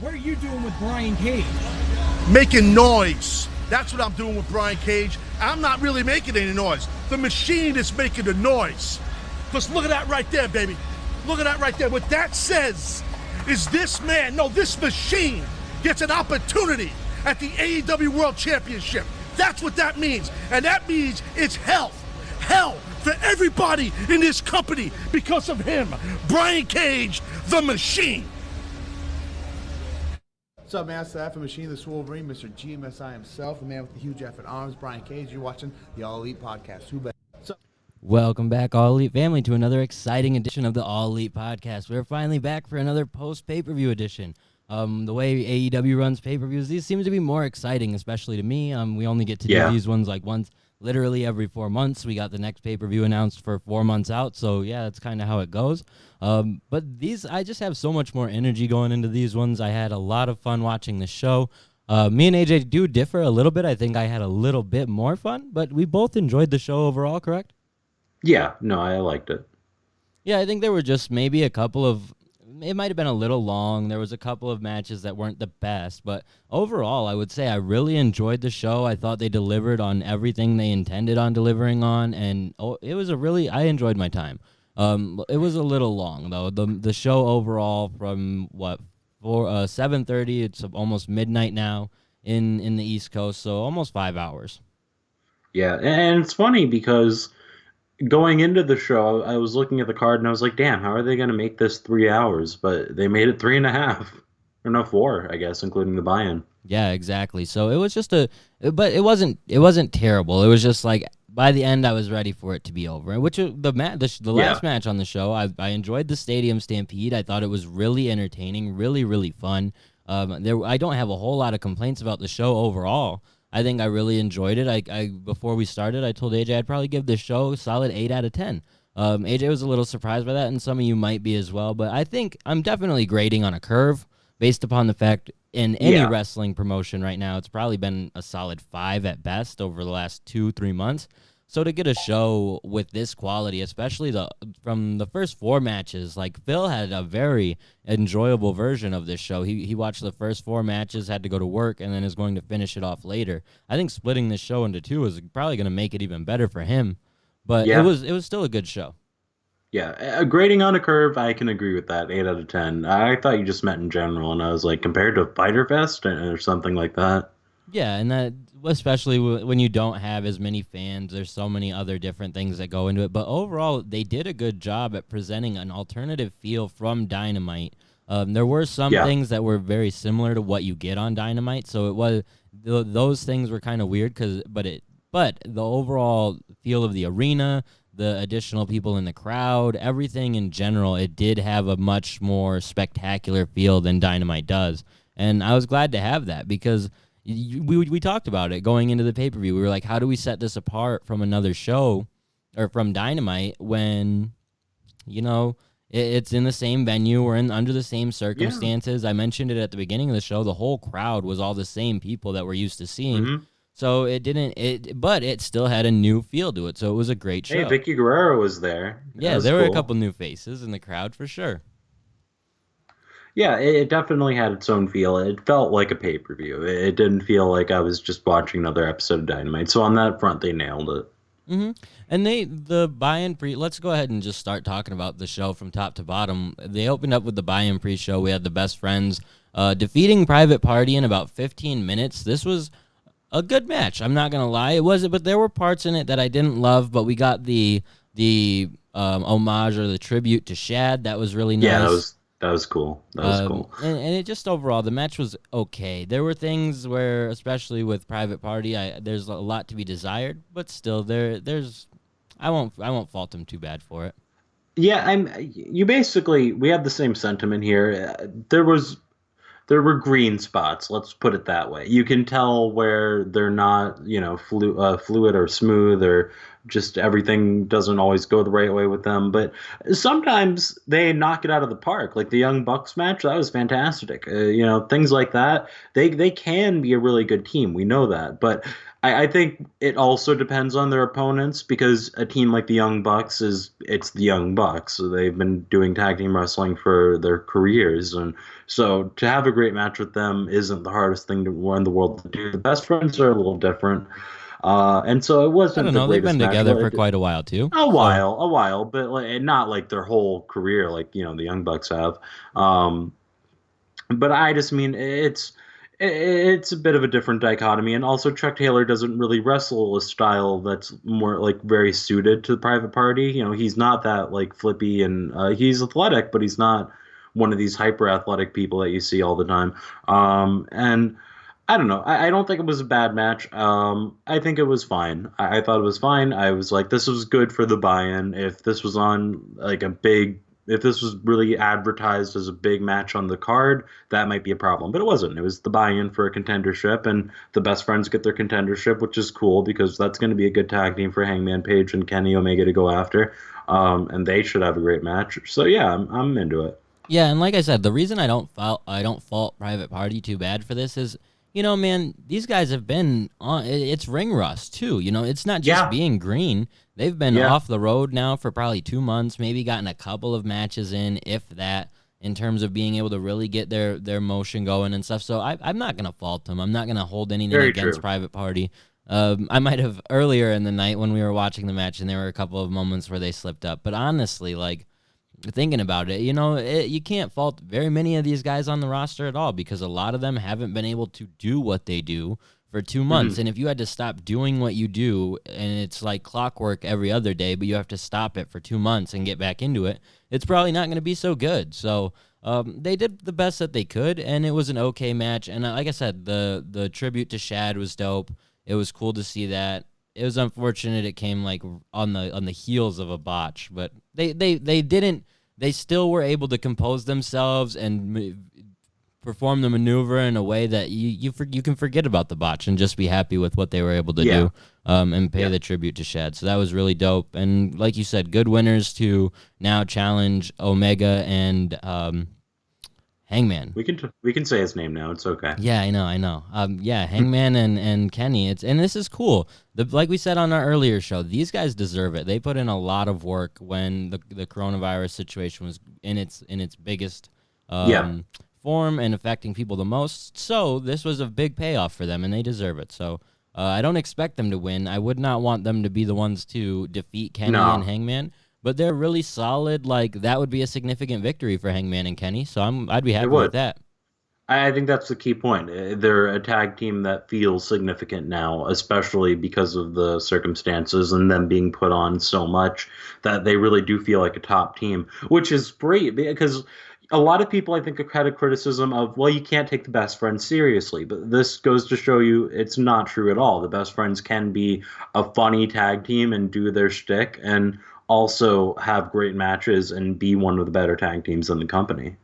What are you doing with Brian Cage? Making noise. That's what I'm doing with Brian Cage. I'm not really making any noise. The machine is making the noise. Because look at that right there, baby. Look at that right there. What that says is this man, no, this machine gets an opportunity at the AEW World Championship. That's what that means. And that means it's hell. Hell for everybody in this company because of him. Brian Cage, the machine. What's up, man? It's the F Machine, the Wolverine, Mr. GMSI himself, the man with the huge F in arms, Brian Cage. You're watching the All Elite Podcast. Who bet? Welcome back, All Elite family, to another exciting edition of the All Elite Podcast. We're finally back for another post-pay-per-view edition. The way AEW runs pay-per-views, these seem to be more exciting, especially to me. We only get to do these ones like once, literally every 4 months. We got the next pay-per-view announced for 4 months out, so yeah, that's kind of how it goes. But these, I just have so much more energy going into these ones. I had a lot of fun watching the show. Me and AJ do differ a little bit. I think I had a little bit more fun, but we both enjoyed the show overall, correct? Yeah, no, I liked it. Yeah, I think there were just maybe a couple of, it might have been a little long. There was a couple of matches that weren't the best, but overall, I would say I really enjoyed the show. I thought they delivered on everything they intended on delivering on, and it was I enjoyed my time. It was a little long though. The show overall from 7:30, it's almost midnight now in the East Coast, so almost 5 hours. Yeah, and it's funny because going into the show, I was looking at the card and I was like, damn, how are they going to make this 3 hours? But they made it 3.5. Or no, 4, I guess, including the buy-in. Yeah, exactly. So it was just but it wasn't terrible. It was just like by the end I was ready for it to be over. Which the last match on the show, I enjoyed the Stadium Stampede. I thought it was really entertaining, really really fun. I don't have a whole lot of complaints about the show overall. I think I really enjoyed it. I before we started, I told AJ I'd probably give this show a solid 8 out of 10. AJ was a little surprised by that, and some of you might be as well. But I think I'm definitely grading on a curve based upon the fact in any wrestling promotion right now, it's probably been a solid 5 at best over the last 2-3 months. So to get a show with this quality, especially from the first 4 matches, like Phil had a very enjoyable version of this show. He watched the first 4 matches, had to go to work, and then is going to finish it off later. I think splitting this show into 2 is probably going to make it even better for him. But it was still a good show. Yeah, grading on a curve, I can agree with that. 8 out of 10. I thought you just meant in general, and I was like, compared to Fyter Fest or something like that. Yeah, and that especially when you don't have as many fans, there's so many other different things that go into it. But overall, they did a good job at presenting an alternative feel from Dynamite. There were some things that were very similar to what you get on Dynamite, so it was those things were kind of weird but the overall feel of the arena, the additional people in the crowd, everything in general, it did have a much more spectacular feel than Dynamite does, and I was glad to have that because. We talked about it going into the pay-per-view. We were like, how do we set this apart from another show or from Dynamite when, it's in the same venue. We're under the same circumstances. Yeah. I mentioned it at the beginning of the show. The whole crowd was all the same people that we're used to seeing. Mm-hmm. So but it still had a new feel to it. So it was a great show. Hey, Vicky Guerrero was there. Yeah, there were a couple new faces in the crowd for sure. Yeah, it definitely had its own feel. It felt like a pay-per-view. It didn't feel like I was just watching another episode of Dynamite. So on that front, they nailed it. Mm-hmm. And the buy-in let's go ahead and just start talking about the show from top to bottom. They opened up with the buy-in pre-show. We had the Best Friends defeating Private Party in about 15 minutes. This was a good match. I'm not going to lie. It wasn't, but there were parts in it that I didn't love, but we got the homage or the tribute to Shad. That was really nice. Yeah, that was cool. And it just overall, the match was okay. There were things where, especially with Private Party, there's a lot to be desired, but still, I won't fault them too bad for it. Yeah, we have the same sentiment here. There were green spots. Let's put it that way. You can tell where they're not, fluid or smooth or just everything doesn't always go the right way with them. But sometimes they knock it out of the park. Like the Young Bucks match, that was fantastic. Things like that. They can be a really good team. We know that. But I think it also depends on their opponents because a team like the Young Bucks it's the Young Bucks. So they've been doing tag team wrestling for their careers, and so to have a great match with them isn't the hardest thing in the world to do. The Best Friends are a little different, and so it I wasn't don't the know. They've greatest been match. together But for quite a while too. a while, but like, not like their whole career, like the Young Bucks have. Um, but I just mean it's a bit of a different dichotomy, and also Chuck Taylor doesn't really wrestle a style that's more like very suited to the Private Party. He's not that like flippy, and he's athletic, but he's not one of these hyper athletic people that you see all the time. And I don't know. I don't think it was a bad match. I think it was fine. I thought it was fine. I was like, this was good for the buy-in. If this was on like if this was really advertised as a big match on the card, that might be a problem. But it wasn't. It was the buy-in for a contendership, and the Best Friends get their contendership, which is cool because that's going to be a good tag team for Hangman Page and Kenny Omega to go after. And they should have a great match. So yeah, I'm into it. Yeah, and like I said, the reason I don't fault Private Party too bad for this is, man, these guys have been on. It's ring rust too. It's not just Yeah. being green. They've been Yeah. off the road now for probably 2 months, maybe gotten a couple of matches in, if that, in terms of being able to really get their motion going and stuff. So I'm not gonna fault them. I'm not gonna hold anything Very against true. Private Party. I might have earlier in the night when we were watching the match, and there were a couple of moments where they slipped up. But honestly, like, thinking about it, you can't fault very many of these guys on the roster at all because a lot of them haven't been able to do what they do for 2 months. And if you had to stop doing what you do, and it's like clockwork every other day, but you have to stop it for 2 months and get back into it, it's probably not going to be so good. So they did the best that they could, and it was an okay match. And like I said, the tribute to Shad was dope. It was cool to see that. It was unfortunate it came like on the heels of a botch, but they didn't. They still were able to compose themselves and perform the maneuver in a way that you can forget about the botch and just be happy with what they were able to do, and pay the tribute to Shad. So that was really dope. And like you said, good winners to now challenge Omega and Hangman. We can say his name now. It's okay. Yeah, I know. Yeah, Hangman and Kenny. And this is cool. Like we said on our earlier show, these guys deserve it. They put in a lot of work when the coronavirus situation was in its biggest form and affecting people the most. So this was a big payoff for them, and they deserve it. So I don't expect them to win. I would not want them to be the ones to defeat Kenny and Hangman. But they're really solid. Like, that would be a significant victory for Hangman and Kenny. So I'd be happy with that. I think that's the key point. They're a tag team that feels significant now, especially because of the circumstances and them being put on so much that they really do feel like a top team, which is great because a lot of people, I think, have had a criticism of, well, you can't take the Best Friends seriously. But this goes to show you it's not true at all. The Best Friends can be a funny tag team and do their shtick and also have great matches and be one of the better tag teams in the company.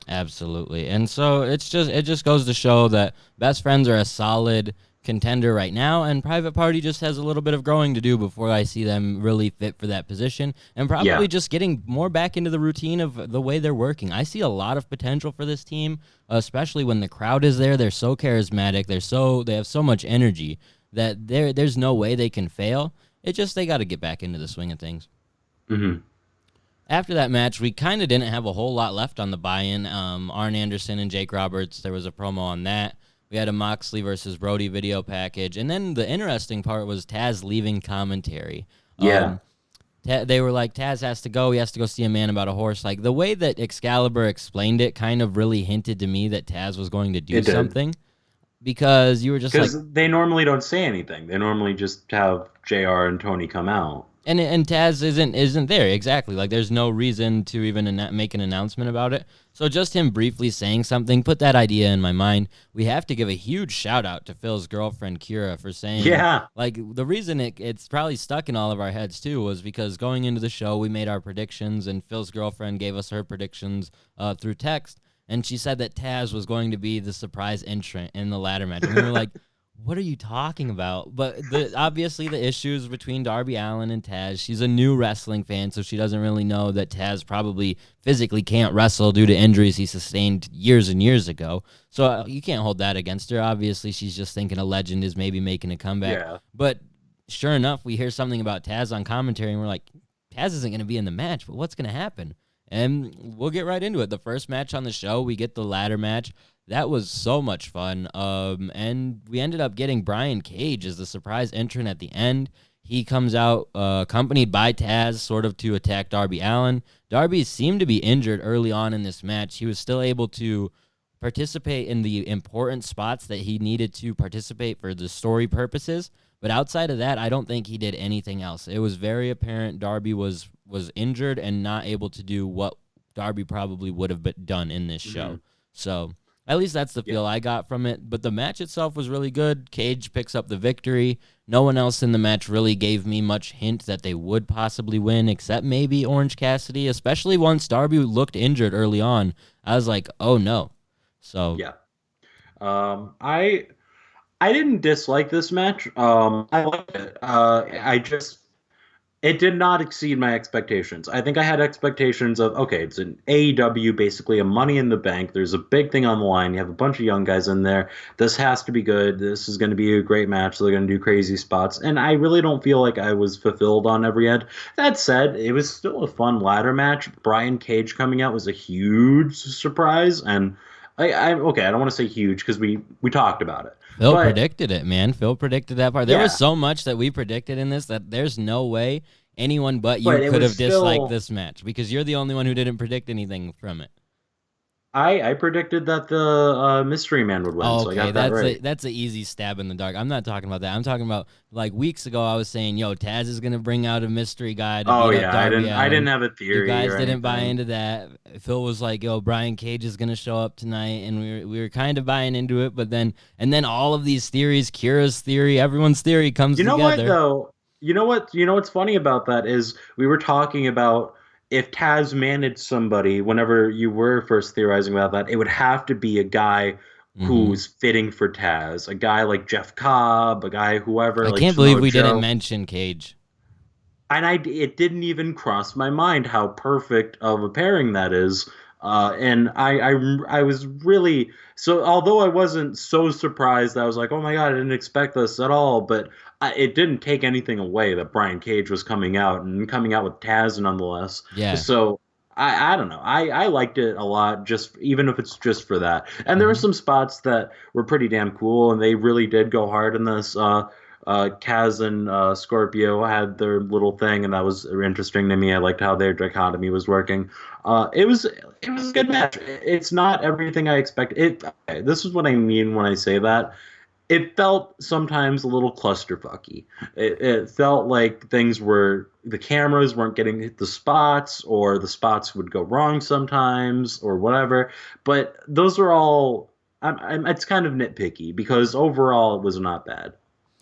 Absolutely. And so it just goes to show that Best Friends are a solid contender right now, and Private Party just has a little bit of growing to do before I see them really fit for that position, and probably just getting more back into the routine of the way they're working. I see a lot of potential for this team, especially when the crowd is there. They're so charismatic. They have so much energy that there's no way they can fail. It's just they got to get back into the swing of things. Mm-hmm. After that match, we kind of didn't have a whole lot left on the buy-in. Arn Anderson and Jake Roberts, there was a promo on that. We had a Moxley versus Brody video package. And then the interesting part was Taz leaving commentary. Yeah. They were like, Taz has to go. He has to go see a man about a horse. Like, the way that Excalibur explained it kind of really hinted to me that Taz was going to do something. Because you were just like... Because they normally don't say anything. They normally just have JR and Tony come out. And Taz isn't there, exactly. Like, there's no reason to even make an announcement about it. So just him briefly saying something put that idea in my mind. We have to give a huge shout out to Phil's girlfriend Kira for saying, like, the reason it's probably stuck in all of our heads too was because going into the show we made our predictions, and Phil's girlfriend gave us her predictions through text, and she said that Taz was going to be the surprise entrant in the ladder match. And we were like, What are you talking about? But obviously the issues between Darby Allin and Taz. She's a new wrestling fan, so she doesn't really know that Taz probably physically can't wrestle due to injuries he sustained years and years ago. So you can't hold that against her. Obviously, she's just thinking a legend is maybe making a comeback. Yeah. But sure enough, we hear something about Taz on commentary, and we're like, Taz isn't going to be in the match, but what's going to happen? And we'll get right into it. The first match on the show, we get the ladder match. That was so much fun. And we ended up getting Brian Cage as the surprise entrant at the end. He comes out accompanied by Taz, sort of to attack Darby Allin. Darby seemed to be injured early on in this match. He was still able to participate in the important spots that he needed to participate for the story purposes. But outside of that, I don't think he did anything else. It was very apparent Darby was injured and not able to do what Darby probably would have done in this show. So at least that's the feel I got from it. But the match itself was really good. Cage picks up the victory. No one else in the match really gave me much hint that they would possibly win, except maybe Orange Cassidy, especially once Darby looked injured early on. I was like, oh no. So yeah. I didn't dislike this match. I liked it. It did not exceed my expectations. I think I had expectations of, okay, it's an AEW, basically a Money in the Bank. There's a big thing on the line. You have a bunch of young guys in there. This has to be good. This is going to be a great match. They're going to do crazy spots. And I really don't feel like I was fulfilled on every end. That said, it was still a fun ladder match. Brian Cage coming out was a huge surprise. And I don't want to say huge because we talked about it. Phil predicted it, man. Phil predicted that part. There was so much that we predicted in this that there's no way anyone but you could have disliked this match because you're the only one who didn't predict anything from it. I predicted that the Mystery Man would win. Oh, so I got that right. That's an easy stab in the dark. I'm not talking about that. I'm talking about like weeks ago. I was saying, "Yo, Taz is gonna bring out a mystery guy." To beat up Darby I didn't have a theory. You guys didn't buy into that. Phil was like, "Yo, Brian Cage is gonna show up tonight," and we were kind of buying into it. But then all of these theories, Kira's theory, everyone's theory comes together. You know what though? You know what's funny about that is we were talking about. If Taz managed somebody, whenever you were first theorizing about that, it would have to be a guy who's fitting for Taz. A guy like Jeff Cobb, a guy whoever. I can't believe we didn't mention Cage. And it didn't even cross my mind how perfect of a pairing that is. And I was really... So although I wasn't so surprised, I was like, oh my God, I didn't expect this at all. But it didn't take anything away that Brian Cage was coming out with Taz nonetheless. Yeah. So I don't know. I liked it a lot, just even if it's just for that. And there were some spots that were pretty damn cool, and they really did go hard in this. Kaz and Scorpio had their little thing, and that was interesting to me. I liked how their dichotomy was working. It was a good match. It's not everything I expected. This is what I mean when I say that. It felt sometimes a little clusterfucky. It felt like the cameras weren't getting the spots, or the spots would go wrong sometimes, or whatever. But those are all. It's kind of nitpicky because overall it was not bad.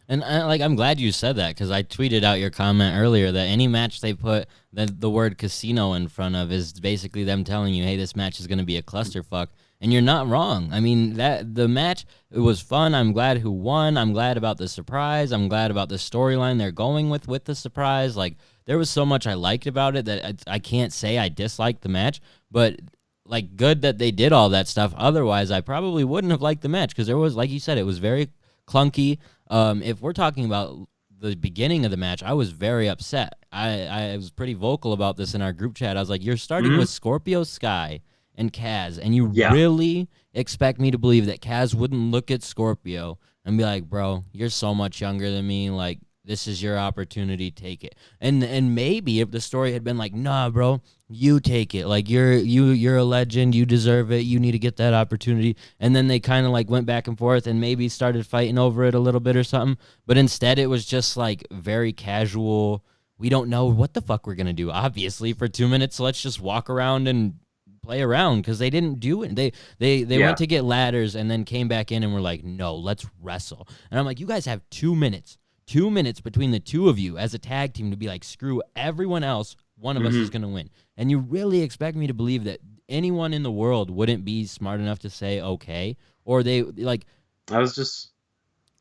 And I'm glad you said that because I tweeted out your comment earlier that any match they put the word casino in front of is basically them telling you, hey, this match is going to be a clusterfuck. And you're not wrong. I mean, the match, it was fun. I'm glad who won. I'm glad about the surprise. I'm glad about the storyline they're going with the surprise. Like, there was so much I liked about it that I can't say I disliked the match. But, like, good that they did all that stuff. Otherwise, I probably wouldn't have liked the match because there was, like you said, it was very clunky. If we're talking about the beginning of the match, I was very upset. I was pretty vocal about this in our group chat. I was like, you're starting with Scorpio Sky and Kaz, and you really expect me to believe that Kaz wouldn't look at Scorpio and be like, bro, you're so much younger than me, like, this is your opportunity, take it. And maybe if the story had been like, nah, bro, you take it, like, you're a legend, you deserve it, you need to get that opportunity, and then they kind of like went back and forth and maybe started fighting over it a little bit or something, but instead it was just like very casual. We don't know what the fuck we're gonna do, obviously, for 2 minutes, so let's just walk around and play around, because they didn't do it. They went to get ladders and then came back in and were like, no, let's wrestle. And I'm like, you guys have 2 minutes. 2 minutes between the two of you as a tag team to be like, screw everyone else, one of us is going to win. And you really expect me to believe that anyone in the world wouldn't be smart enough to say okay? Or they, like...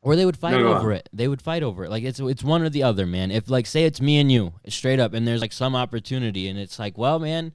Or they would fight No, go over on. it. They would fight over it. Like it's one or the other, man. If like say it's me and you, straight up, and there's like some opportunity, and it's like, well, man,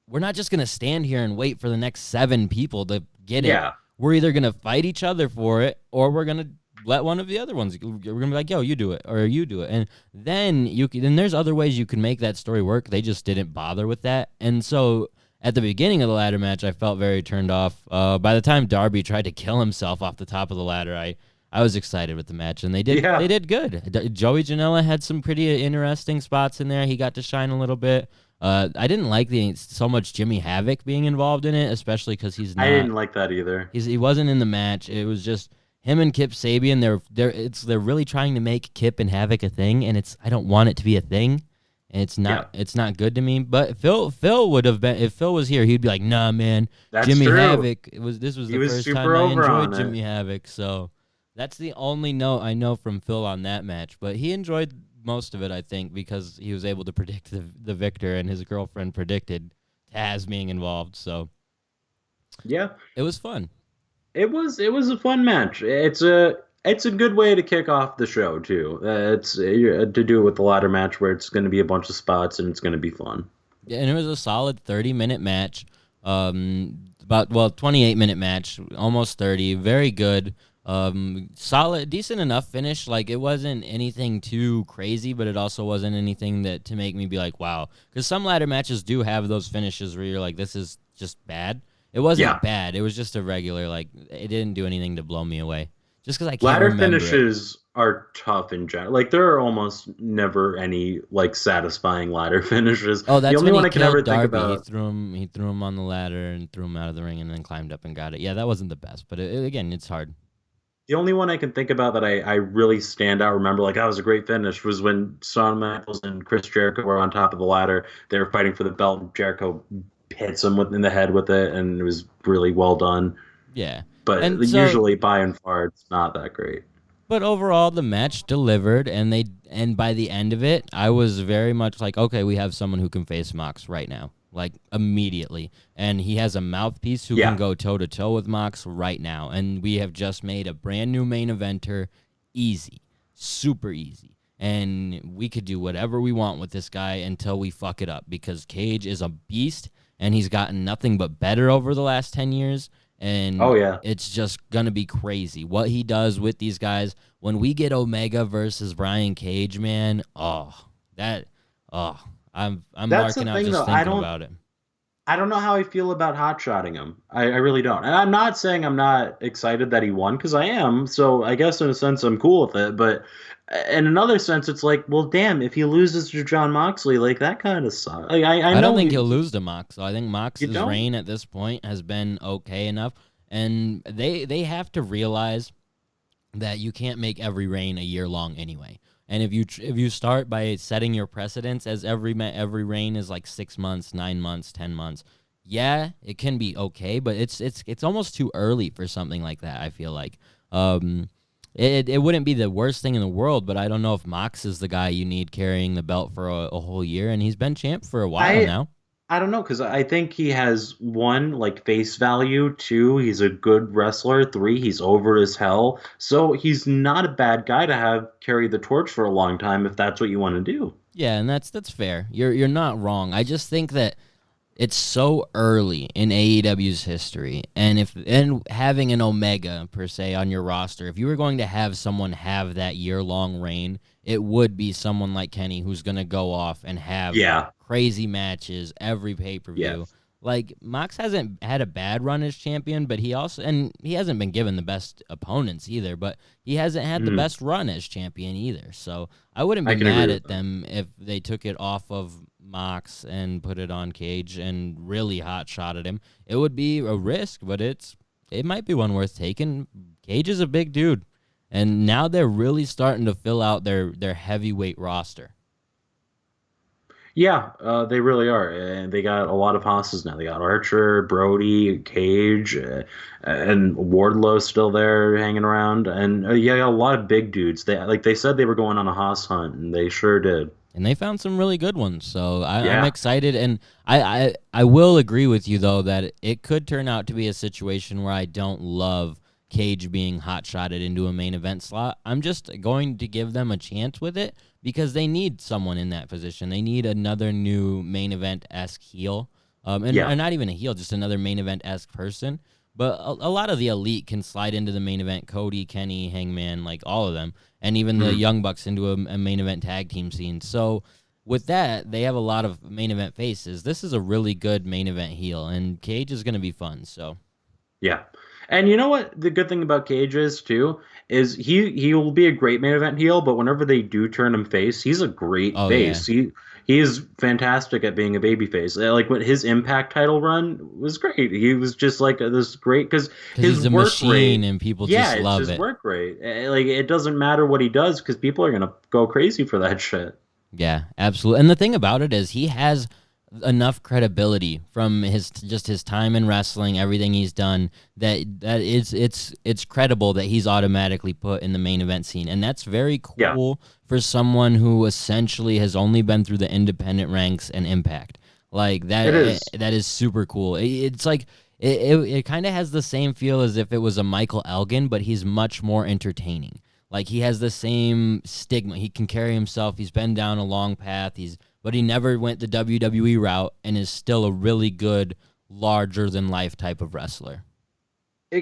we're not just gonna stand here and wait for the next 7 people to get it. Yeah. We're either gonna fight each other for it, or we're gonna let one of the other ones. We're gonna be like, yo, you do it, or you do it, and then you can. And there's other ways you can make that story work. They just didn't bother with that, and so. At the beginning of the ladder match, I felt very turned off. By the time Darby tried to kill himself off the top of the ladder, I was excited with the match, and they did Yeah. they did good. Joey Janela had some pretty interesting spots in there. He got to shine a little bit. I didn't like so much Jimmy Havoc being involved in it, especially because he's not. I didn't like that either. He wasn't in the match. It was just him and Kip Sabian. They're really trying to make Kip and Havoc a thing, and I don't want it to be a thing. And it's not good to me. But Phil would have been, if Phil was here, he'd be like, nah, man, That's Jimmy true. Havoc. This was the was first super time I over on enjoyed it. Jimmy Havoc. So that's the only note I know from Phil on that match. But he enjoyed most of it, I think, because he was able to predict the victor, and his girlfriend predicted Taz being involved. So Yeah. it was fun. It was a fun match. It's a good way to kick off the show too. It's to do it with the ladder match where it's going to be a bunch of spots and it's going to be fun. Yeah, and it was a solid 30-minute match. 28-minute match, almost 30. Very good. Solid, decent enough finish. Like, it wasn't anything too crazy, but it also wasn't anything to make me be like, wow. Because some ladder matches do have those finishes where you're like, this is just bad. It wasn't bad. It was just a regular, like, it didn't do anything to blow me away. Just because I can't Ladder remember finishes are tough in general. Like, there are almost never any like satisfying ladder finishes. Oh, that's the only when one he I can ever killed think Darby. about. He threw him on the ladder and threw him out of the ring and then climbed up and got it. Yeah, that wasn't the best, but again, it's hard. The only one I can think about that I really stand out, remember, like, that was a great finish, was when Shawn Michaels and Chris Jericho were on top of the ladder. They were fighting for the belt, and Jericho hits him in the head with it, and it was really well done. Yeah. But And so- usually, by and far, it's not that great. But overall, the match delivered, and by the end of it, I was very much like, okay, we have someone who can face Mox right now, like immediately, and he has a mouthpiece who can go toe to toe with Mox right now, and we have just made a brand new main eventer easy, super easy, and we could do whatever we want with this guy until we fuck it up, because Cage is a beast, and he's gotten nothing but better over the last 10 years. And it's just gonna be crazy what he does with these guys when we get Omega versus Brian Cage, man. I'm That's marking the out thing, just though. thinking about it. I don't know how I feel about hot-shotting him. I really don't. And I'm not saying I'm not excited that he won, because I am. So I guess in a sense I'm cool with it. But in another sense, it's like, well, damn, if he loses to Jon Moxley, like, that kind of sucks. Like, I don't know think he'll lose to Mox. So I think Mox's don't? reign at this point has been okay enough. And they have to realize that you can't make every reign a year long anyway. And if you start by setting your precedents as every reign is like 6 months, 9 months, 10 months, yeah, it can be okay, but it's almost too early for something like that. I feel like it wouldn't be the worst thing in the world, but I don't know if Mox is the guy you need carrying the belt for a whole year, and he's been champ for a while now. I don't know, because I think he has, 1, like, face value, 2, he's a good wrestler, 3, he's over as hell. So he's not a bad guy to have carry the torch for a long time if that's what you want to do. Yeah, and that's fair. You're not wrong. I just think that it's so early in AEW's history, and having an Omega per se on your roster, if you were going to have someone have that year-long reign, it would be someone like Kenny who's going to go off and have crazy matches every pay-per-view. Yes. Like, Mox hasn't had a bad run as champion, but he hasn't been given the best opponents either, but he hasn't had the best run as champion either. So I wouldn't be mad at them if they took it off of Mox and put it on Cage and really hot-shotted him. It would be a risk, but it might be one worth taking. Cage is a big dude, and now they're really starting to fill out their heavyweight roster. Yeah, they really are, and they got a lot of hosses now. They got Archer, Brody, Cage, and Wardlow still there hanging around, and a lot of big dudes. They said they were going on a hoss hunt, and they sure did. And they found some really good ones, so I'm excited. And I will agree with you though that it could turn out to be a situation where I don't love Cage being hot-shotted into a main event slot. I'm just going to give them a chance with it because they need someone in that position. They need another new main event-esque heel. And not even a heel, just another main event-esque person. But a lot of the elite can slide into the main event. Cody, Kenny, Hangman, like all of them. And even the Young Bucks into a main event tag team scene. So with that, they have a lot of main event faces. This is a really good main event heel. And Cage is going to be fun. So Yeah. And you know what the good thing about Cage is, too, is he will be a great main event heel, but whenever they do turn him face, he's a great face. Yeah. He is fantastic at being a baby face. Like when his Impact title run was great. He was just like this great because his he's a work machine rate, and people just love it's his it. work rate. Like it doesn't matter what he does because people are gonna go crazy for that shit. Yeah, absolutely. And the thing about it is he has enough credibility from his time in wrestling, everything he's done, that it's credible that he's automatically put in the main event scene. And that's very cool for someone who essentially has only been through the independent ranks and Impact. Like that that is super cool. It's like it kind of has the same feel as if it was a Michael Elgin, but he's much more entertaining. Like he has the same stigma. He can carry himself. He's been down a long path. But he never went the WWE route and is still a really good, larger-than-life type of wrestler.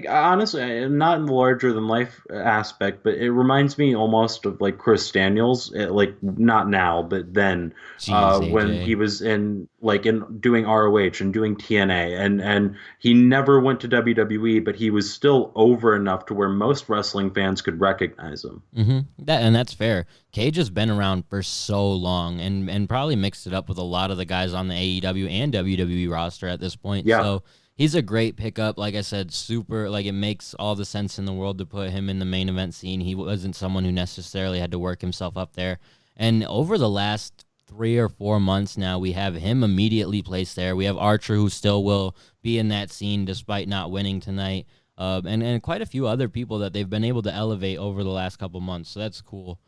Honestly, not in the larger than life aspect, but it reminds me almost of like Chris Daniels, like not now, but then Jeez, when AJ. he was in doing ROH and doing TNA, and he never went to WWE, but he was still over enough to where most wrestling fans could recognize him. That's fair. Cage has been around for so long and probably mixed it up with a lot of the guys on the AEW and WWE roster at this point. Yeah. So he's a great pickup. Like I said, super, like it makes all the sense in the world to put him in the main event scene. He wasn't someone who necessarily had to work himself up there. And over the last 3 or 4 months now, we have him immediately placed there. We have Archer, who still will be in that scene despite not winning tonight. And quite a few other people that they've been able to elevate over the last couple months. So that's cool.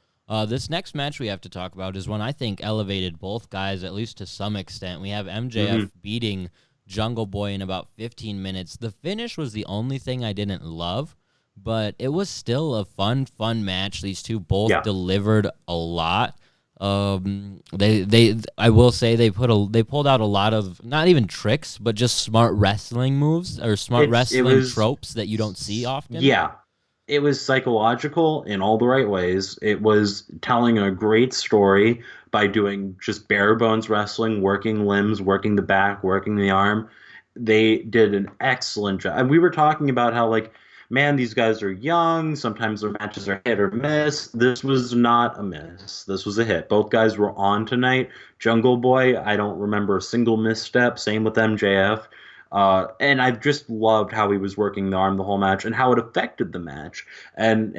This next match we have to talk about is one I think elevated both guys, at least to some extent. We have MJF beating Jungle Boy in about 15 minutes. The finish was the only thing I didn't love, but it was still a fun match. These two both delivered a lot. I will say they pulled out a lot of not even tricks, but just smart wrestling moves or wrestling tropes that you don't see often. Yeah. It was psychological in all the right ways. It was telling a great story by doing just bare bones wrestling, working limbs, working the back, working the arm. They did an excellent job. And we were talking about how, like, man, these guys are young. Sometimes their matches are hit or miss. This was not a miss. This was a hit. Both guys were on tonight. Jungle Boy, I don't remember a single misstep. Same with MJF. And I just loved how he was working the arm the whole match and how it affected the match and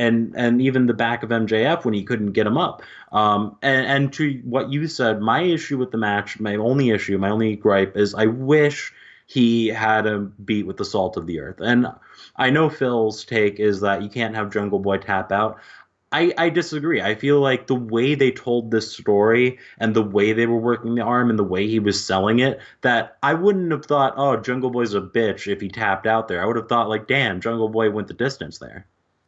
even the back of MJF when he couldn't get him up. And to what you said, my issue with the match, my only gripe is I wish he had a beat with the salt of the earth. And I know Phil's take is that you can't have Jungle Boy tap out. I disagree. I feel like the way they told this story and the way they were working the arm and the way he was selling it, that I wouldn't have thought, oh, Jungle Boy's a bitch if he tapped out there. I would have thought, like, damn, Jungle Boy went the distance there.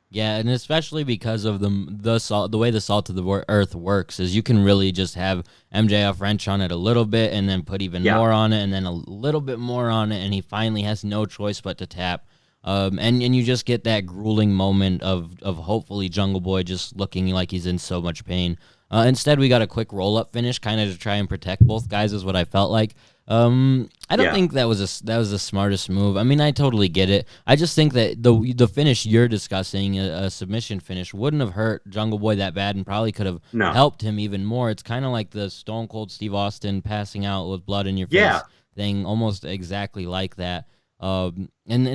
Yeah, and especially because of the way the salt of the earth works is you can really just have MJF wrench on it a little bit and then put even more on it and then a little bit more on it, and he finally has no choice but to tap. And you just get that grueling moment of hopefully Jungle Boy just looking like he's in so much pain. Instead, we got a quick roll-up finish, kind of to try and protect both guys, is what I felt like. I don't think that was the smartest move. I mean, I totally get it. I just think that the finish you're discussing, a submission finish, wouldn't have hurt Jungle Boy that bad and probably could have helped him even more. It's kind of like the Stone Cold Steve Austin passing out with blood in your face thing, almost exactly like that. And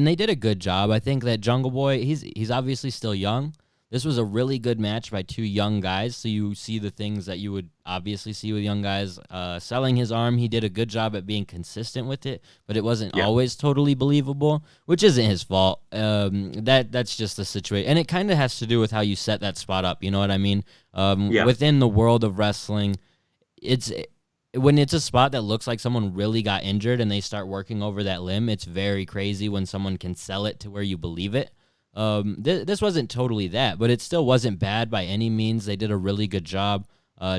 they did a good job. I think that Jungle Boy, he's obviously still young. This was a really good match by two young guys, so you see the things that you would obviously see with young guys. Selling his arm, he did a good job at being consistent with it, but it wasn't always totally believable, which isn't his fault. That's just the situation. And it kind of has to do with how you set that spot up, you know what I mean? Within the world of wrestling, when it's a spot that looks like someone really got injured and they start working over that limb, it's very crazy when someone can sell it to where you believe it. This wasn't totally that, but it still wasn't bad by any means. They did a really good job.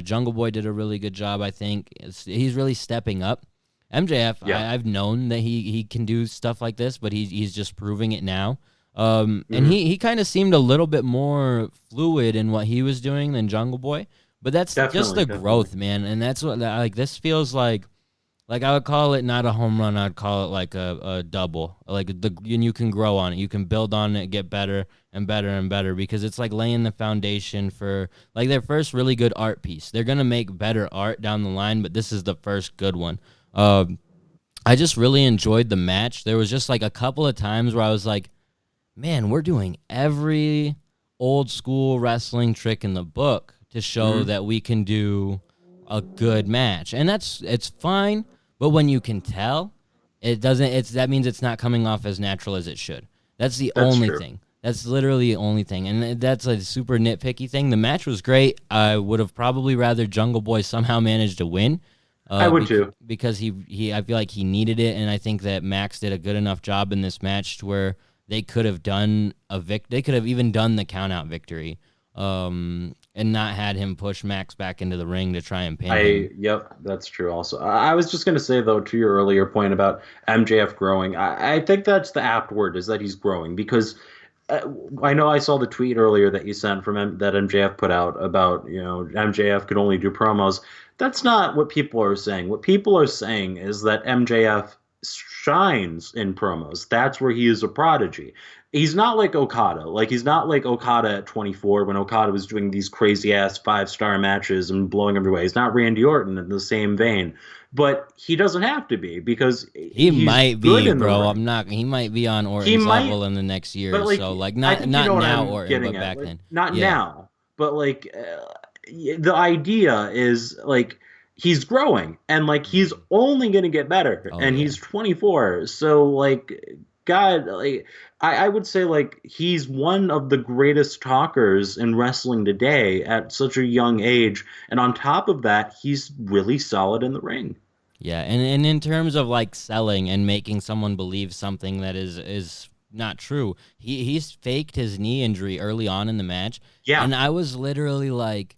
Jungle Boy did a really good job, I think. He's really stepping up. MJF, I've known that he can do stuff like this, but he's just proving it now. And he kind of seemed a little bit more fluid in what he was doing than Jungle Boy. But that's just the growth, man. And that's what, like, this feels like I would call it not a home run. I'd call it like a double. Like, and you can grow on it. You can build on it, get better and better and better, because it's like laying the foundation for like their first really good art piece. They're going to make better art down the line, but this is the first good one. I just really enjoyed the match. There was just like a couple of times where I was like, man, we're doing every old school wrestling trick in the book to show that we can do a good match. And it's fine, but when you can tell, that means it's not coming off as natural as it should. That's only thing. That's literally the only thing. And that's a super nitpicky thing. The match was great. I would have probably rather Jungle Boy somehow managed to win. I would too. Because I feel like he needed it, and I think that Max did a good enough job in this match to where they could have done they could have even done the count-out victory. And not had him push Max back into the ring to try and pin him. Yep, that's true also. I was just going to say, though, to your earlier point about MJF growing, I think that's the apt word, is that he's growing, because I know I saw the tweet earlier that you sent from that MJF put out about, MJF could only do promos. That's not what people are saying. What people are saying is that MJF shines in promos. That's where he is a prodigy. He's not like Okada. Like, he's not like Okada at 24 when Okada was doing these crazy-ass 5-star matches and blowing everywhere. He's not Randy Orton in the same vein. But he doesn't have to be, because he might be, bro. He might be on Orton's level in the next year or so. Like, not now Orton, but back then. Not now. But, like, the idea is, like, he's growing. And, like, he's only going to get better. He's 24. So, like, God, like, I would say, like, he's one of the greatest talkers in wrestling today at such a young age. And on top of that, he's really solid in the ring. Yeah, and in terms of, like, selling and making someone believe something that is not true, he's faked his knee injury early on in the match. Yeah. And I was literally like,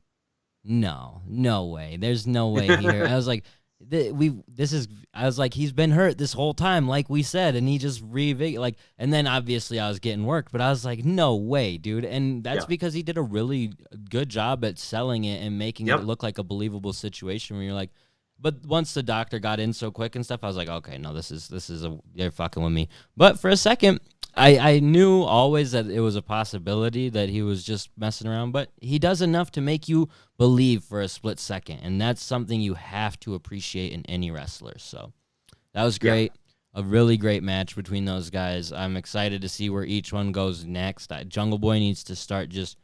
no way. There's no way here. I was like, I was like, he's been hurt this whole time, like we said, and he just and then obviously I was getting worked, but I was like, no way, dude. And that's because he did a really good job at selling it and making it look like a believable situation where you're like, but once the doctor got in so quick and stuff, I was like, okay, no, they're fucking with me. But for a second, I knew always that it was a possibility that he was just messing around, but he does enough to make you believe for a split second, and that's something you have to appreciate in any wrestler. So that was great. A really great match between those guys. I'm excited to see where each one goes next. Jungle Boy needs to start just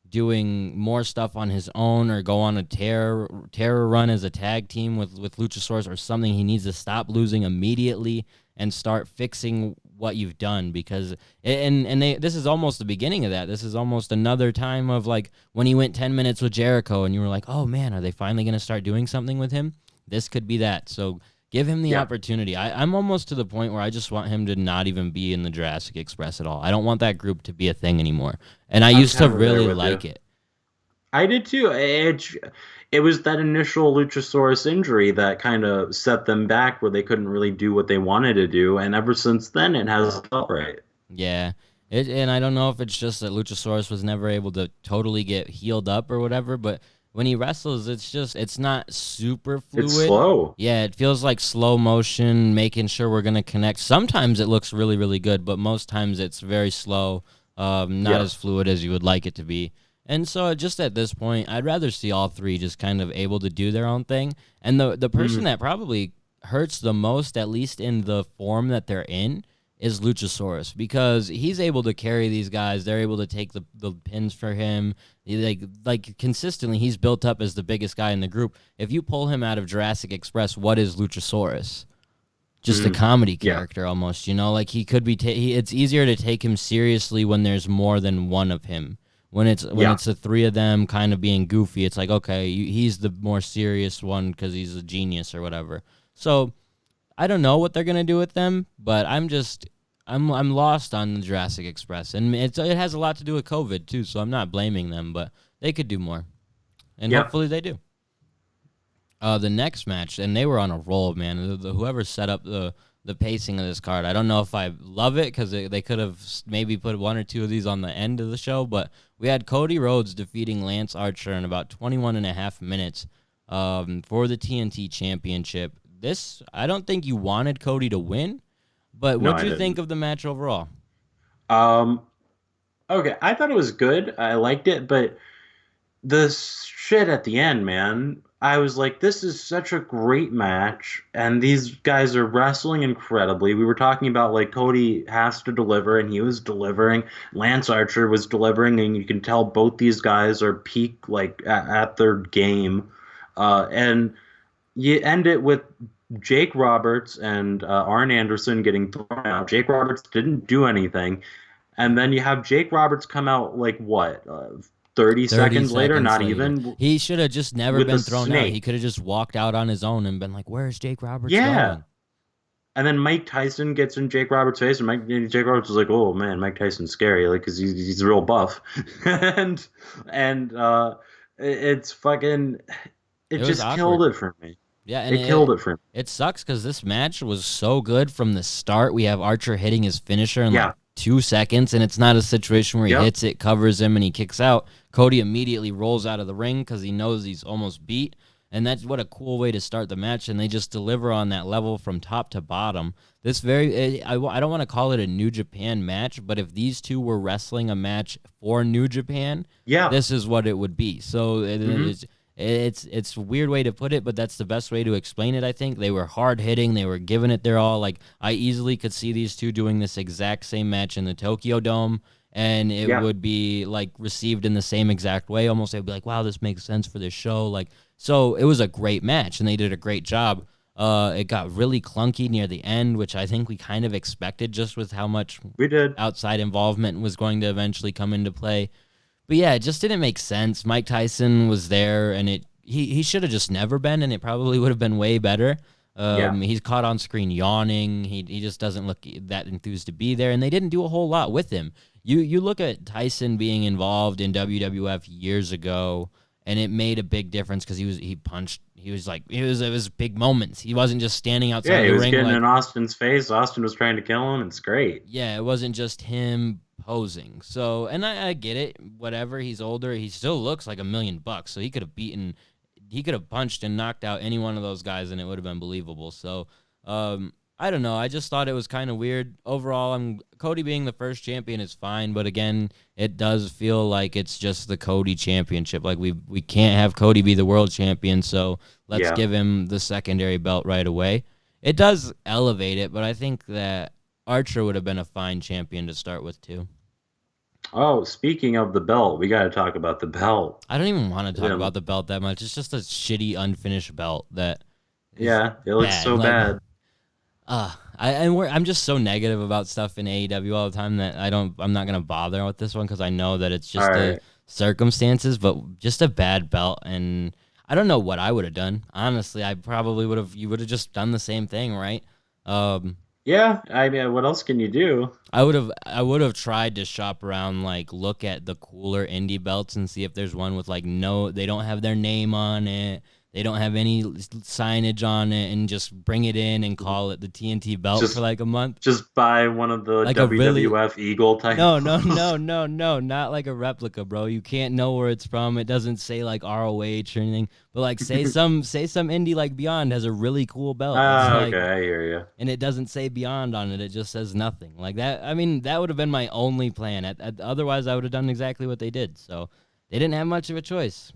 doing more stuff on his own, or go on a terror run as a tag team with Luchasaurus or something. He needs to stop losing immediately and start fixing what you've done, because this is almost the beginning of that. This is almost another time of, like, when he went 10 minutes with Jericho and you were like, oh man, are they finally going to start doing something with him? This could be that. So give him the opportunity. I'm almost to the point where I just want him to not even be in the Jurassic Express at all. I don't want that group to be a thing anymore. And I used to really like it. I did too. It was that initial Luchasaurus injury that kind of set them back, where they couldn't really do what they wanted to do. And ever since then, it has felt right. Yeah. And I don't know if it's just that Luchasaurus was never able to totally get healed up or whatever, but when he wrestles, it's not super fluid. It's slow. Yeah, it feels like slow motion, making sure we're going to connect. Sometimes it looks really, really good, but most times it's very slow, not as fluid as you would like it to be. And so just at this point, I'd rather see all three just kind of able to do their own thing. And the person that probably hurts the most, at least in the form that they're in, is Luchasaurus, because he's able to carry these guys. They're able to take the pins for him. Like consistently, he's built up as the biggest guy in the group. If you pull him out of Jurassic Express, what is Luchasaurus? Just a comedy character almost, like he could be. It's easier to take him seriously when there's more than one of him. When it's the three of them kind of being goofy, it's like, okay, he's the more serious one because he's a genius or whatever. So I don't know what they're going to do with them, but I'm just I'm lost on the Jurassic Express, and it has a lot to do with COVID too. So I'm not blaming them, but they could do more, and hopefully they do. The next match, and they were on a roll, man. Whoever set up the pacing of this card, I don't know if I love it because they could have maybe put one or two of these on the end of the show, but we had Cody Rhodes defeating Lance Archer in about 21 and a half minutes for the TNT Championship. This, I don't think you wanted Cody to win, but what do you think of the match overall? Okay, I thought it was good. I liked it, but the shit at the end, man, I was like, this is such a great match, and these guys are wrestling incredibly. We were talking about, like, Cody has to deliver, and he was delivering. Lance Archer was delivering, and you can tell both these guys are peak, like, at their game. And you end it with Jake Roberts and Arn Anderson getting thrown out. Jake Roberts didn't do anything. And then you have Jake Roberts come out, like, what, 30 seconds later? Not even. He should have just never been thrown out. He could have just walked out on his own and been like, where's Jake Roberts going? And then Mike Tyson gets in Jake Roberts' face, and Jake Roberts was like, "Oh man, Mike Tyson's scary, like, because he's real buff," and it's fucking, it just killed it for me. Yeah, and it killed it for me. It sucks because this match was so good from the start. We have Archer hitting his finisher in like 2 seconds, and it's not a situation where he hits it, covers him, and he kicks out. Cody immediately rolls out of the ring because he knows he's almost beat. And that's what a cool way to start the match, and they just deliver on that level from top to bottom. This I don't want to call it a New Japan match, but if these two were wrestling a match for New Japan, this is what it would be. So it's a weird way to put it, but that's the best way to explain it, I think. They were hard-hitting. They were giving it their all. Like, I easily could see these two doing this exact same match in the Tokyo Dome, and it would be, like, received in the same exact way. Almost, they'd be like, wow, this makes sense for this show. Like, so it was a great match, and they did a great job. It got really clunky near the end, which I think we kind of expected just with how much outside involvement was going to eventually come into play. But yeah, it just didn't make sense. Mike Tyson was there, and he should have just never been, and it probably would have been way better. He's caught on screen yawning. He just doesn't look that enthused to be there, and they didn't do a whole lot with him. You look at Tyson being involved in WWF years ago, and it made a big difference because he punched. It was big moments. He wasn't just standing outside the ring. Yeah, he was getting in Austin's face. Austin was trying to kill him. It's great. Yeah, it wasn't just him posing. So, and I get it. Whatever, he's older. He still looks like $1 million. So he could have punched and knocked out any one of those guys, and it would have been believable. So, I don't know. I just thought it was kind of weird. Overall, Cody being the first champion is fine, but again, it does feel like it's just the Cody championship. Like we can't have Cody be the world champion, so let's give him the secondary belt right away. It does elevate it, but I think that Archer would have been a fine champion to start with too. Oh, speaking of the belt, we got to talk about the belt. I don't even want to talk about the belt that much. It's just a shitty, unfinished belt that. Yeah, it looks so bad. I'm just so negative about stuff in AEW all the time that I'm not gonna bother with this one because I know that it's just the circumstances, but just a bad belt, and I don't know what I would have done. Honestly, I probably would have. You would have just done the same thing, right? Yeah, I mean, what else can you do? I would have tried to shop around, like look at the cooler indie belts and see if there's one with like they don't have their name on it. They don't have any signage on it, and just bring it in and call it the TNT belt for like a month. Just buy one of the like WWF Eagle type. No, not like a replica, bro. You can't know where it's from. It doesn't say like ROH or anything. But like say some indie like Beyond has a really cool belt. Okay, I hear you. And it doesn't say Beyond on it. It just says nothing. Like that. I mean, that would have been my only plan. Otherwise, I would have done exactly what they did. So they didn't have much of a choice.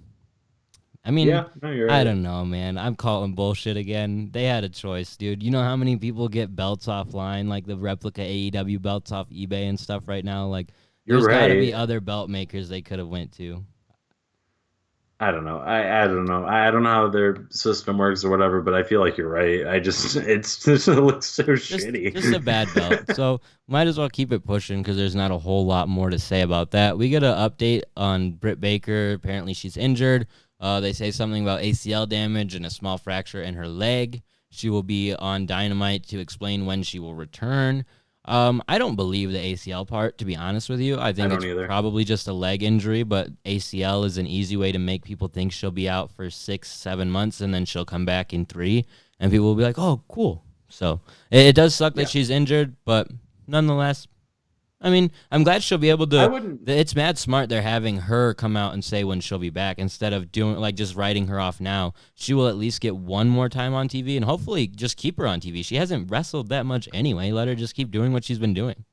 I mean, you're right. I don't know, man. I'm calling bullshit again. They had a choice, dude. You know how many people get belts offline, like the replica AEW belts off eBay and stuff right now? Like, there's got to be other belt makers they could have went to. I don't know. I don't know. I don't know how their system works or whatever, but I feel like you're right. It looks so shitty. Just a bad belt. So might as well keep it pushing because there's not a whole lot more to say about that. We get an update on Britt Baker. Apparently she's injured. They say something about ACL damage and a small fracture in her leg. She will be on Dynamite to explain when she will return. I don't believe the ACL part, to be honest with you. I think don't it's either. probably just a leg injury, but ACL is an easy way to make people think she'll be out for 6-7 months and then she'll come back in 3, and people will be like, "Oh, cool." So it does suck that she's injured, but nonetheless, I mean, I'm glad she'll be able I to. wouldn't. It's mad smart they're having her come out and say when she'll be back instead of doing like just writing her off now. She will at least get one more time on TV and hopefully just keep her on TV. She hasn't wrestled that much anyway. Let her just keep doing what she's been doing.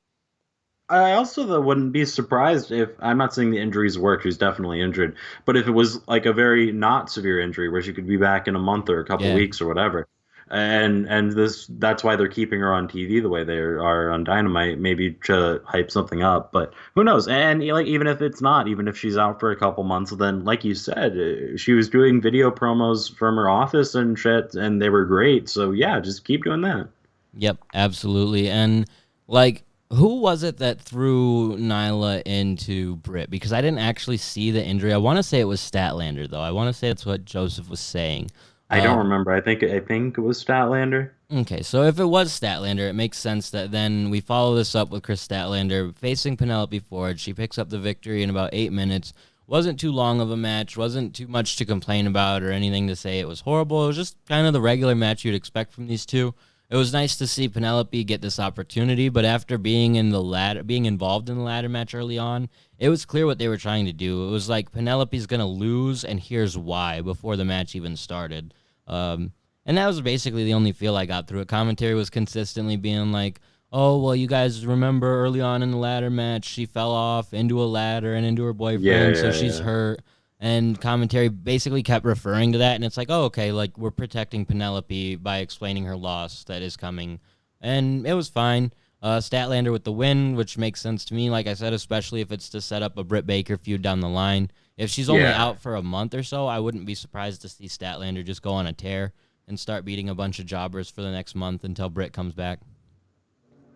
I also though wouldn't be surprised if I'm not saying the injuries work. She's definitely injured, but if it was like a very not severe injury where she could be back in a month or a couple Yeah. weeks or whatever, and that's why they're keeping her on TV the way they are on Dynamite, maybe to hype something up. But who knows? And like even if it's not, even if she's out for a couple months, then like you said, she was doing video promos from her office and shit, and they were great. So yeah, just keep doing that. Yep, absolutely. And like, who was it that threw Nyla into Britt? Because I didn't actually see the injury. I want to say it was Statlander, though. I want to say that's what Joseph was saying. I don't remember. I think it was Statlander. Okay, so if it was Statlander, it makes sense that then we follow this up with Chris Statlander facing Penelope Ford. She picks up the victory in about 8 minutes. Wasn't too long of a match. Wasn't too much to complain about or anything to say it was horrible. It was just kind of the regular match you'd expect from these two. It was nice to see Penelope get this opportunity, but after being involved in the ladder match early on, it was clear what they were trying to do. It was like Penelope's gonna lose, and here's why before the match even started. And that was basically the only feel I got through it. Commentary was consistently being like, "Oh, well, you guys remember early on in the ladder match, she fell off into a ladder and into her boyfriend, so she's hurt." And commentary basically kept referring to that, and it's like, oh, okay, like we're protecting Penelope by explaining her loss that is coming, and it was fine. Statlander with the win, which makes sense to me. Like I said, especially if it's to set up a Britt Baker feud down the line. If she's only out for a month or so, I wouldn't be surprised to see Statlander just go on a tear and start beating a bunch of jobbers for the next month until Britt comes back.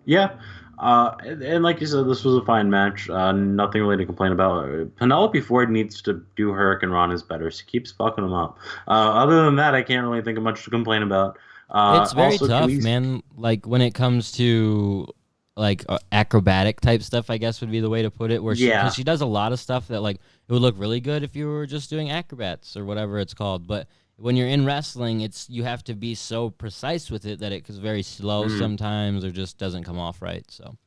Yeah, and like you said, this was a fine match. Nothing really to complain about. Penelope Ford needs to do Hurricane Rana's better. She keeps fucking them up. Other than that, I can't really think of much to complain about. It's very also, tough, man. Like when it comes to like acrobatic type stuff, I guess would be the way to put it. Where cause she does a lot of stuff that like it would look really good if you were just doing acrobats or whatever it's called. But when you're in wrestling, you have to be so precise with it that it's very slow sometimes or just doesn't come off right. So.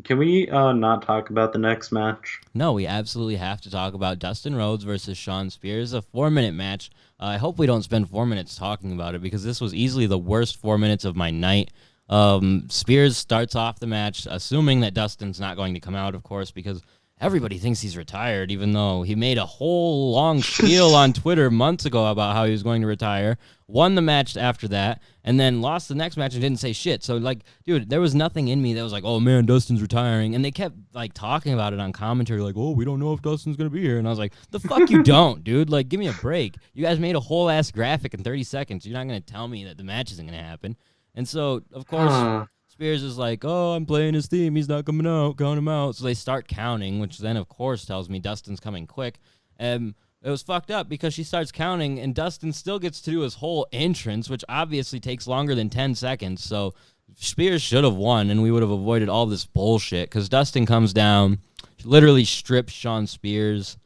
Can we not talk about the next match? No, we absolutely have to talk about Dustin Rhodes versus Shawn Spears, a 4-minute match. I hope we don't spend 4 minutes talking about it because this was easily the worst 4 minutes of my night. Spears starts off the match, assuming that Dustin's not going to come out, of course, because everybody thinks he's retired, even though he made a whole long spiel on Twitter months ago about how he was going to retire, won the match after that, and then lost the next match and didn't say shit. So, like, dude, there was nothing in me that was like, oh, man, Dustin's retiring. And they kept, like, talking about it on commentary, like, oh, we don't know if Dustin's going to be here. And I was like, the fuck you don't, dude. Like, give me a break. You guys made a whole-ass graphic in 30 seconds. You're not going to tell me that the match isn't going to happen. And so, of course... Spears is like, oh, I'm playing his theme. He's not coming out. Count him out. So they start counting, which then, of course, tells me Dustin's coming quick. It was fucked up because she starts counting, and Dustin still gets to do his whole entrance, which obviously takes longer than 10 seconds. So Spears should have won, and we would have avoided all this bullshit because Dustin comes down, literally strips Shawn Spears,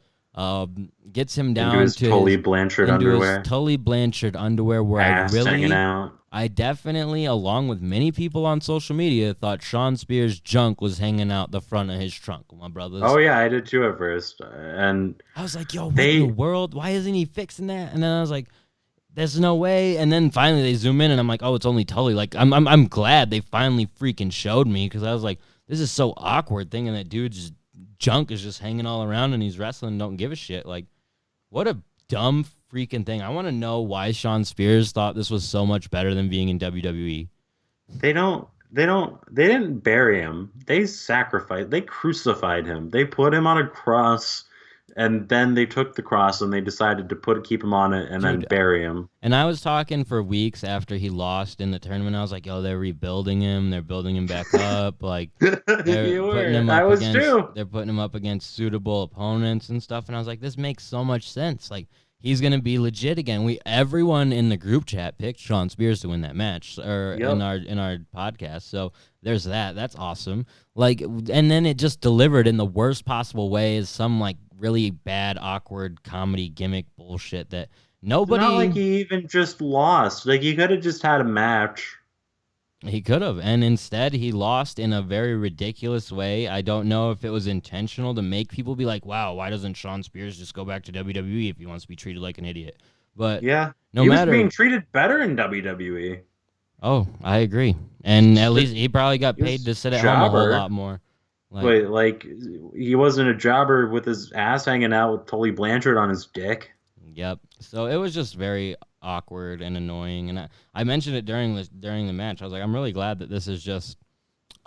gets him down into his to Tully Blanchard underwear. His Tully Blanchard underwear, where Ass hanging out. I definitely, along with many people on social media, thought Shawn Spears' junk was hanging out the front of his trunk, my brothers. Oh, yeah, I did too at first. And I was like, yo, what in the world? Why isn't he fixing that? And then I was like, there's no way. And then finally they zoom in, and I'm like, oh, it's only Tully. Like, I'm glad they finally freaking showed me, because I was like, this is so awkward, thinking that dude's junk is just hanging all around and he's wrestling and don't give a shit. Like, what a dumb freaking thing. I want to know why Shawn Spears thought this was so much better than being in WWE. They didn't bury him. They crucified him. They put him on a cross, and then they took the cross and they decided to keep him on it and then bury him. And I was talking for weeks after he lost in the tournament. I was like, yo, they're rebuilding him. They're building him back up. Like, they're putting him up against suitable opponents and stuff. And I was like, this makes so much sense. Like, he's gonna be legit again. Everyone in the group chat picked Sean Spears to win that match, or Yep. in our podcast. So there's that. That's awesome. Like, and then it just delivered in the worst possible way, is some like really bad, awkward comedy gimmick bullshit that nobody. It's not like he even just lost. Like, he could have just had a match. He could have, and instead he lost in a very ridiculous way. I don't know if it was intentional to make people be like, "Wow, why doesn't Sean Spears just go back to WWE if he wants to be treated like an idiot?" But Yeah. no he matter. was being treated better in WWE. Oh, I agree, and at least he probably got He was paid to sit at home a whole jobber. lot more. Like, Wait, like, he wasn't a jobber with his ass hanging out with Tully Blanchard on his dick. yep. So it was just very awkward and annoying, and I mentioned it during the match. I was like, I'm really glad that this is just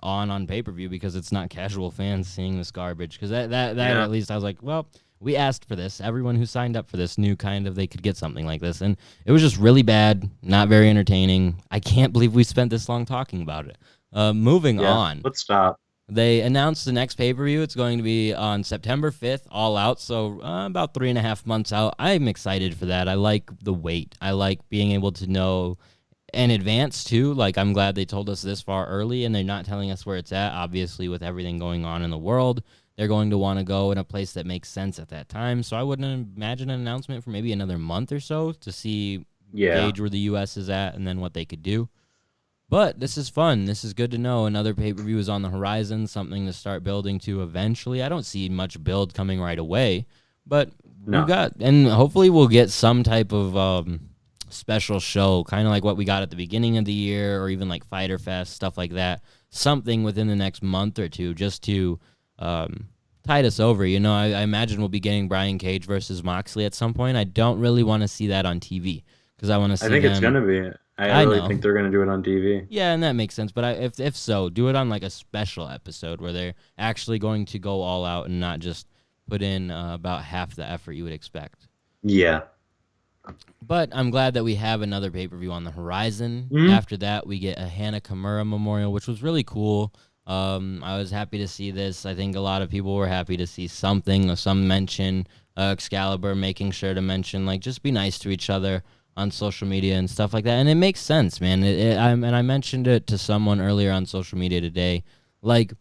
on pay-per-view, because it's not casual fans seeing this garbage. Because that Yeah. at least I was like, well, we asked for this. Everyone who signed up for this knew kind of they could get something like this, and it was just really bad, not very entertaining. I can't believe we spent this long talking about it. Moving Yeah, on. let's stop. They announced the next pay-per-view. It's going to be on September 5th, All Out, so about 3.5 months out. I'm excited for that. I like the wait. I like being able to know in advance, too. Like, I'm glad they told us this far early, and they're not telling us where it's at. Obviously, with everything going on in the world, they're going to want to go in a place that makes sense at that time. So I wouldn't imagine an announcement for maybe another month or so to see, Yeah. gauge where the U.S. is at and then what they could do. But this is fun. This is good to know. Another pay-per-view is on the horizon, something to start building to eventually. I don't see much build coming right away, but No. and hopefully we'll get some type of special show, kind of like what we got at the beginning of the year, or even like Fyter Fest, stuff like that. Something within the next month or two, just to tide us over. You know, I imagine we'll be getting Brian Cage versus Moxley at some point. I don't really want to see that on TV, because I want to see I think it's them- going to be. I I really know. think they're going to do it on TV. Yeah, and that makes sense. But if so, do it on like a special episode where they're actually going to go all out and not just put in about half the effort you would expect. Yeah. But I'm glad that we have another pay-per-view on the horizon. Mhm. After that, we get a Hana Kimura memorial, which was really cool. I was happy to see this. I think a lot of people were happy to see something, or some mention, Excalibur making sure to mention, like, just be nice to each other on social media and stuff like that. And it makes sense, man. I mentioned it to someone earlier on social media today. Like,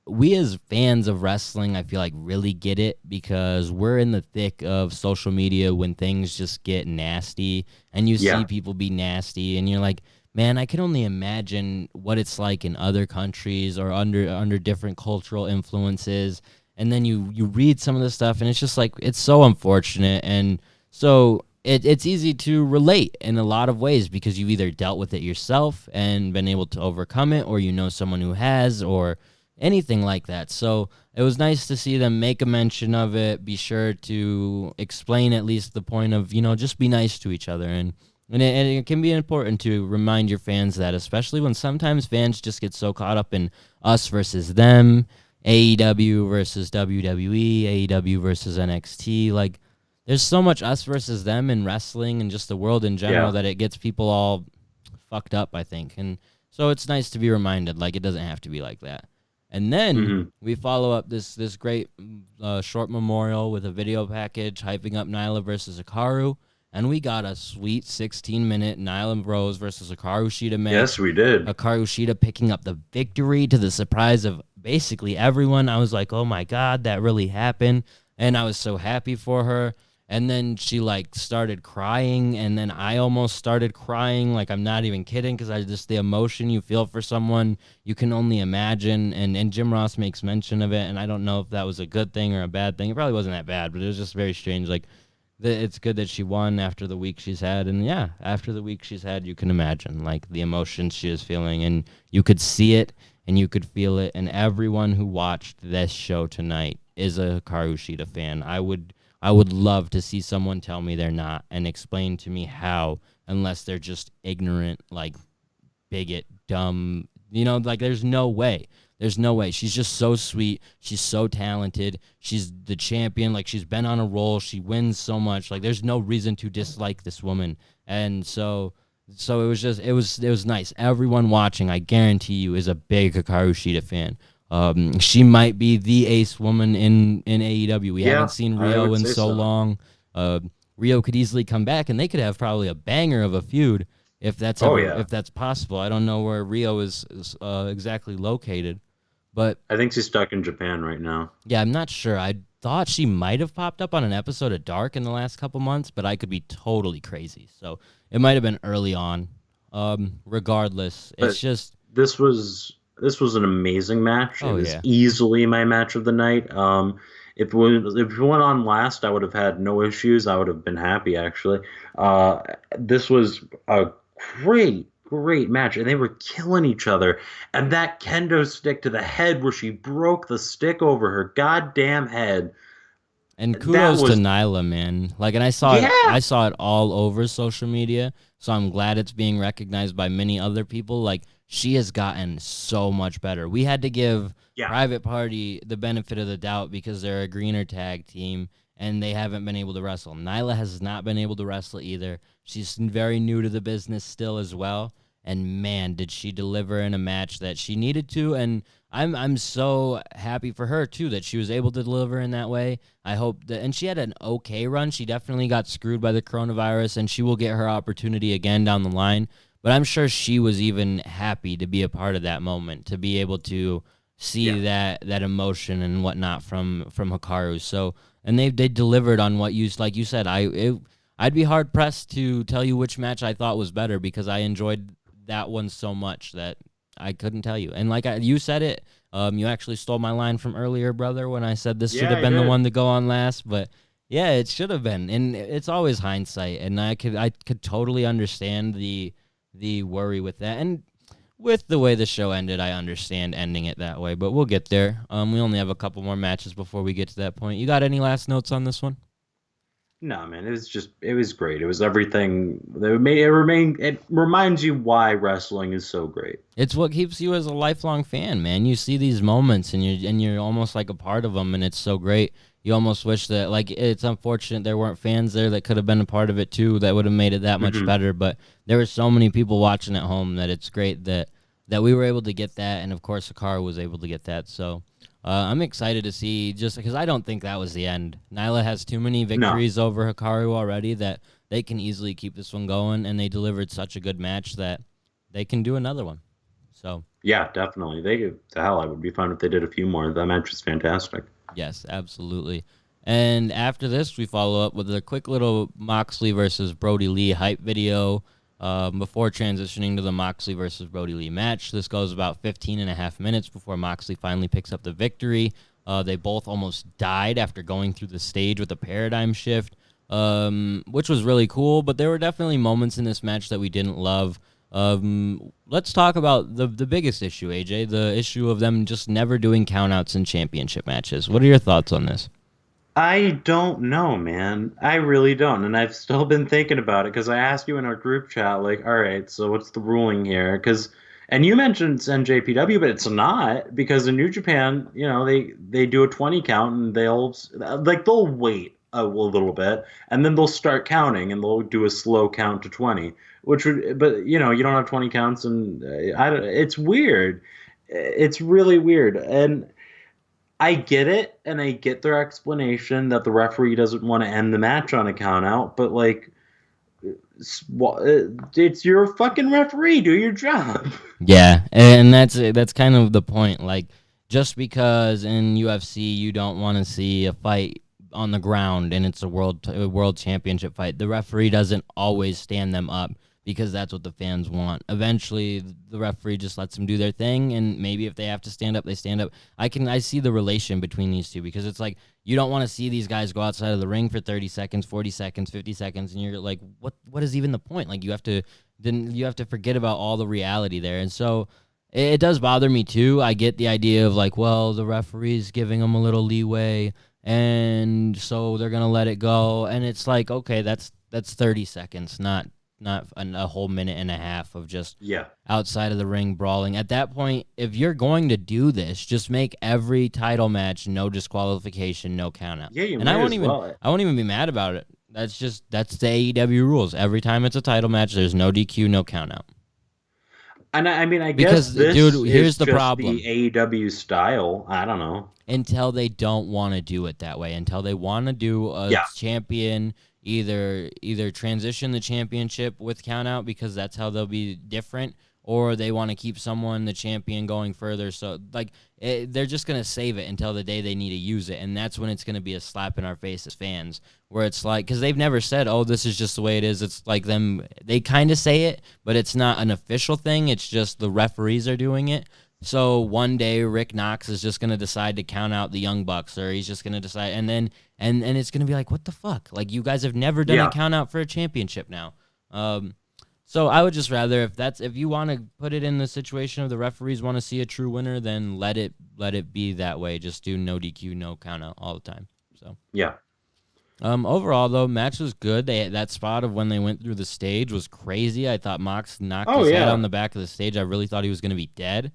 we as fans of wrestling, I feel like, really get it, because we're in the thick of social media when things just get nasty, and you Yeah. see people be nasty, and you're like, man, I can only imagine what it's like in other countries or under different cultural influences. And then you read some of this stuff, and it's just like, it's so unfortunate. And so it's easy to relate in a lot of ways, because you've either dealt with it yourself and been able to overcome it, or you know someone who has, or anything like that. So it was nice to see them make a mention of it, be sure to explain at least the point of, you know, just be nice to each other. And it can be important to remind your fans that, especially when sometimes fans just get so caught up in us versus them, AEW versus WWE, AEW versus NXT. Like, there's so much us versus them in wrestling and just the world in general, Yeah. that it gets people all fucked up, I think. And so it's nice to be reminded, like, it doesn't have to be like that. And then Mhm. we follow up this great short memorial with a video package hyping up Nyla versus Hikaru. And we got a sweet 16-minute Nyla Rose versus Hikaru Shida match. Yes, we did. Hikaru Shida picking up the victory to the surprise of basically everyone. I was like, oh my God, that really happened. And I was so happy for her. And then she like started crying, and then I almost started crying. Like, I'm not even kidding, because the emotion you feel for someone, you can only imagine. And Jim Ross makes mention of it, and I don't know if that was a good thing or a bad thing. It probably wasn't that bad, but it was just very strange. Like, it's good that she won after the week she's had, and yeah, after the week she's had, you can imagine like the emotions she is feeling, and you could see it and you could feel it. And everyone who watched this show tonight is a Hikaru Shida fan. I would love to see someone tell me they're not, and explain to me how, unless they're just ignorant, like bigot, dumb, you know, like there's no way. There's no way. She's just so sweet. She's so talented. She's the champion. Like, she's been on a roll. She wins so much. Like, there's no reason to dislike this woman. And so it was nice. Everyone watching, I guarantee you, is a big Hikaru Shida fan. She might be the ace woman in AEW. We Yeah, haven't seen I Rio would in say so so. long. Rio could easily come back, and they could have probably a banger of a feud if that's if that's possible. I don't know where Rio is exactly located, but I think she's stuck in Japan right now. yeah, I'm not sure. I thought she might have popped up on an episode of Dark in the last couple months, but I could be totally crazy. So it might have been early on. Regardless, But it's just this was an amazing match. Oh, It was yeah. easily my match of the night. If it went on last, I would have had no issues. I would have been happy actually. This was a great match, and they were killing each other. And that kendo stick to the head, where she broke the stick over her goddamn head. and kudos was- to Nyla, man. Like, and I saw Yeah. I saw it all over social media, so I'm glad it's being recognized by many other people. Like, she has gotten so much better. We had to give Yeah. Private Party the benefit of the doubt because they're a greener tag team and they haven't been able to wrestle. Nyla has not been able to wrestle either. She's very new to the business still as well. And man, did she deliver in a match that she needed to. And I'm so happy for her too that she was able to deliver in that way. I hope that, and she had an okay run. She definitely got screwed by the coronavirus, and she will get her opportunity again down the line. But I'm sure she was even happy to be a part of that moment, to be able to see that emotion and whatnot from Hikaru. So, and they delivered on what you, like you said. I'd be hard pressed to tell you which match I thought was better because I enjoyed that one so much that I couldn't tell you. And like you said it, you actually stole my line from earlier, brother, when I said this should have I been the did. one to go on last. But yeah, it should have been. And it's always hindsight. And I could totally understand the worry with that. And with the way the show ended, I understand ending it that way. But we'll get there. We only have a couple more matches before we get to that point. You got any last notes on this one? No, man, it was great. It was everything. It reminds you why wrestling is so great. It's what keeps you as a lifelong fan, man. You see these moments, and you're almost like a part of them, and it's so great. You almost wish that, like, it's unfortunate there weren't fans there that could have been a part of it too. That would have made it that much better. But there were so many people watching at home that it's great that we were able to get that, and of course, Hikaru was able to get that. So. I'm excited to see, just because I don't think that was the end. Nyla has too many victories over Hikaru already that they can easily keep this one going, and they delivered such a good match that they can do another one. So Yeah, definitely. I would be fine if they did a few more. That match was fantastic. yes, absolutely. And after this, we follow up with a quick little Moxley versus Brody Lee hype video. Before transitioning to the Moxley versus Brody Lee match. This goes about 15 and a half minutes before Moxley finally picks up the victory. They both almost died after going through the stage with a paradigm shift, which was really cool, but there were definitely moments in this match that we didn't love. Let's talk about the biggest issue, AJ, the issue of them just never doing countouts in championship matches. What are your thoughts on this? I don't know, man. I really don't. And I've still been thinking about it because I asked you in our group chat, like, all right, so what's the ruling here? And you mentioned it's NJPW, but it's not, because in New Japan, you know, they do a 20 count and they'll wait a little bit and then they'll start counting and they'll do a slow count to 20, but you know, you don't have 20 counts, and it's weird. It's really weird. And I get it, and I get their explanation that the referee doesn't want to end the match on a count out, but like, it's your fucking referee. Do your job. Yeah, and that's kind of the point. Like, just because in UFC you don't want to see a fight on the ground and it's a world championship fight, the referee doesn't always stand them up because that's what the fans want. Eventually, the referee just lets them do their thing, and maybe if they have to stand up, they stand up. I see the relation between these two, because it's like you don't want to see these guys go outside of the ring for 30 seconds, 40 seconds, 50 seconds, and you're like, what is even the point? Like, you have to forget about all the reality there. And so it does bother me too. I get the idea of like, well, the referee's giving them a little leeway, and so they're gonna let it go. And it's like, okay, that's 30 seconds, not a whole minute and a half of just outside of the ring brawling. At that point, if you're going to do this, just make every title match no disqualification, no count out. Yeah, I won't even be mad about it. That's the AEW rules. Every time it's a title match, there's no DQ, no count out. And I mean, I Because, guess this dude, here's is the just problem. the AEW style. I don't know. Until they don't want to do it that way, until they want to do a champion either transition the championship with countout because that's how they'll be different, or they want to keep someone the champion going further. So like they're just gonna save it until the day they need to use it, and that's when it's gonna be a slap in our face as fans, where it's like, because they've never said, oh, this is just the way it is. It's like they kind of say it, but it's not an official thing. It's just the referees are doing it. So one day Rick Knox is just gonna decide to count out the Young Bucks, or he's just gonna decide, and then and it's gonna be like, what the fuck? Like, you guys have never done a count out for a championship now. So I would just rather, if you want to put it in the situation of the referees want to see a true winner, then let it be that way. Just do no DQ, no count out all the time. So yeah. Overall though, match was good. That spot of when they went through the stage was crazy. I thought Mox knocked his head on the back of the stage. I really thought he was gonna be dead.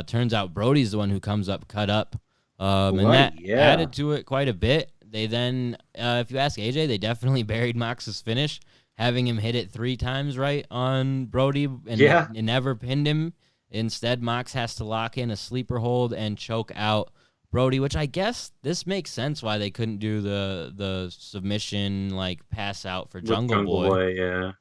Turns out Brody's the one who comes up cut up. And that added to it quite a bit. They then, if you ask AJ, they definitely buried Mox's finish, having him hit it 3 times right on Brody and never pinned him. Instead, Mox has to lock in a sleeper hold and choke out Brody, which I guess this makes sense why they couldn't do the submission like pass out for Jungle Boy. Yeah.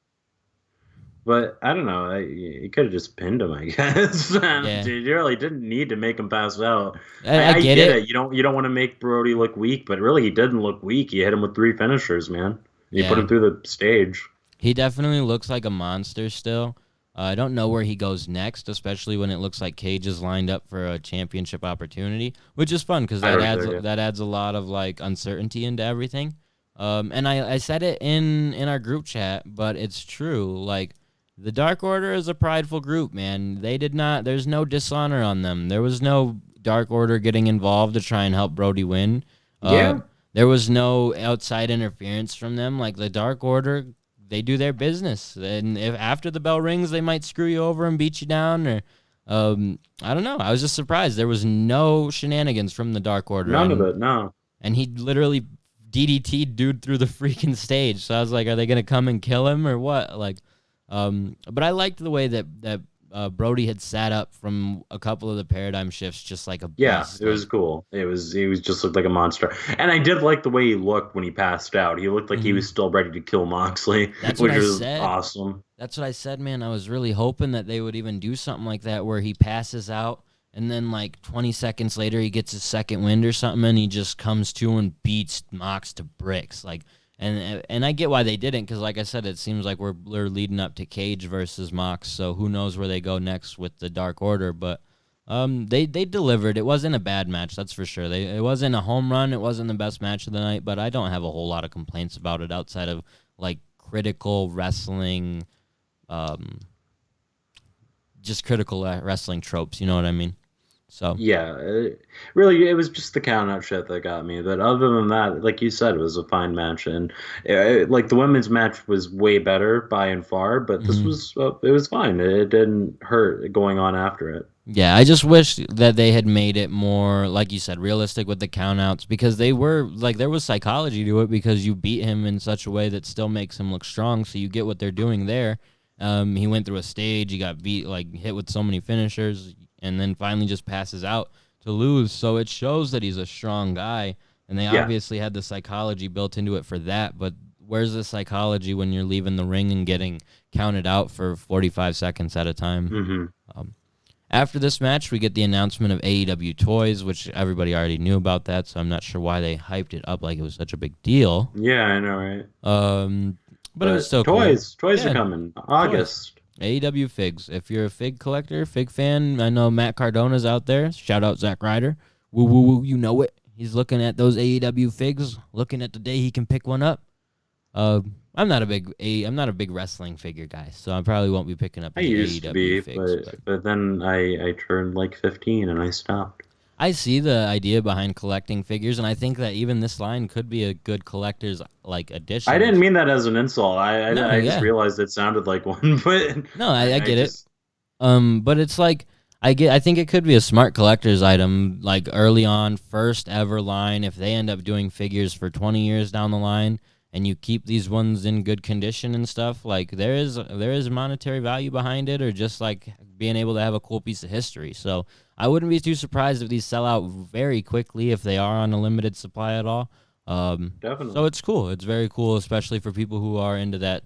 But I don't know. You could have just pinned him, I guess. Dude, you really didn't need to make him pass out. I get it. You don't want to make Brody look weak, but really he didn't look weak. You hit him with 3 finishers, man. You put him through the stage. He definitely looks like a monster still. I don't know where he goes next, especially when it looks like Cage is lined up for a championship opportunity, which is fun because that adds a lot of like uncertainty into everything. And I said it in our group chat, but it's true. Like, the Dark Order is a prideful group, man. There's no dishonor on them. There was no Dark Order getting involved to try and help Brody win. There was no outside interference from them. Like, the Dark Order, they do their business. And if after the bell rings, they might screw you over and beat you down. Or I don't know. I was just surprised. There was no shenanigans from the Dark Order. None of it, no. And he literally DDT'd dude through the freaking stage. So I was like, are they going to come and kill him or what? Like, but I liked the way that Brody had sat up from a couple of the paradigm shifts, just like a beast. It was cool. He just looked like a monster, and I did like the way he looked when he passed out. He looked like he was still ready to kill Moxley, which was awesome. That's what I said, man. I was really hoping that they would even do something like that, where he passes out, and then like 20 seconds later he gets his second wind or something, and he just comes to and beats Mox to bricks, like. And I get why they didn't, because like I said, it seems like we're leading up to Cage versus Mox, so who knows where they go next with the Dark Order. But they delivered. It wasn't a bad match, that's for sure. It wasn't a home run. It wasn't the best match of the night, but I don't have a whole lot of complaints about it outside of like critical wrestling, just critical wrestling tropes. You know what I mean? So really, it was just the count out shit that got me. But other than that, like you said, it was a fine match, and like the women's match was way better by and far. But this was it was fine. It didn't hurt going on after it. Yeah, I just wish that they had made it more, like you said, realistic with the countouts, because they were like, there was psychology to it, because you beat him in such a way that still makes him look strong. So you get what they're doing there. He went through a stage, he got beat, like hit with so many finishers, and then finally just passes out to lose. So it shows that he's a strong guy, and they obviously had the psychology built into it for that. But where's the psychology when you're leaving the ring and getting counted out for 45 seconds at a time? After this match, we get the announcement of AEW Toys, which everybody already knew about that, so I'm not sure why they hyped it up like it was such a big deal. Yeah, I know, right? But it was still Toys. Cool. Toys are coming. August. AEW Figs. If you're a Fig collector, Fig fan, I know Matt Cardona's out there. Shout out Zack Ryder. Woo, woo, woo, you know it. He's looking at those AEW Figs, looking at the day he can pick one up. I'm not a big wrestling figure guy, so I probably won't be picking up I used AEW to be, Figs. but then I turned like 15 and I stopped. I see the idea behind collecting figures, and I think that even this line could be a good collector's like addition. I didn't mean that as an insult. I just realized it sounded like one, but no, I get it. But it's like I think it could be a smart collector's item, like early on, first ever line. If they end up doing figures for 20 years down the line, and you keep these ones in good condition and stuff, like there is monetary value behind it, or just like being able to have a cool piece of history. So I wouldn't be too surprised if these sell out very quickly if they are on a limited supply at all. Definitely. So it's cool. It's very cool, especially for people who are into that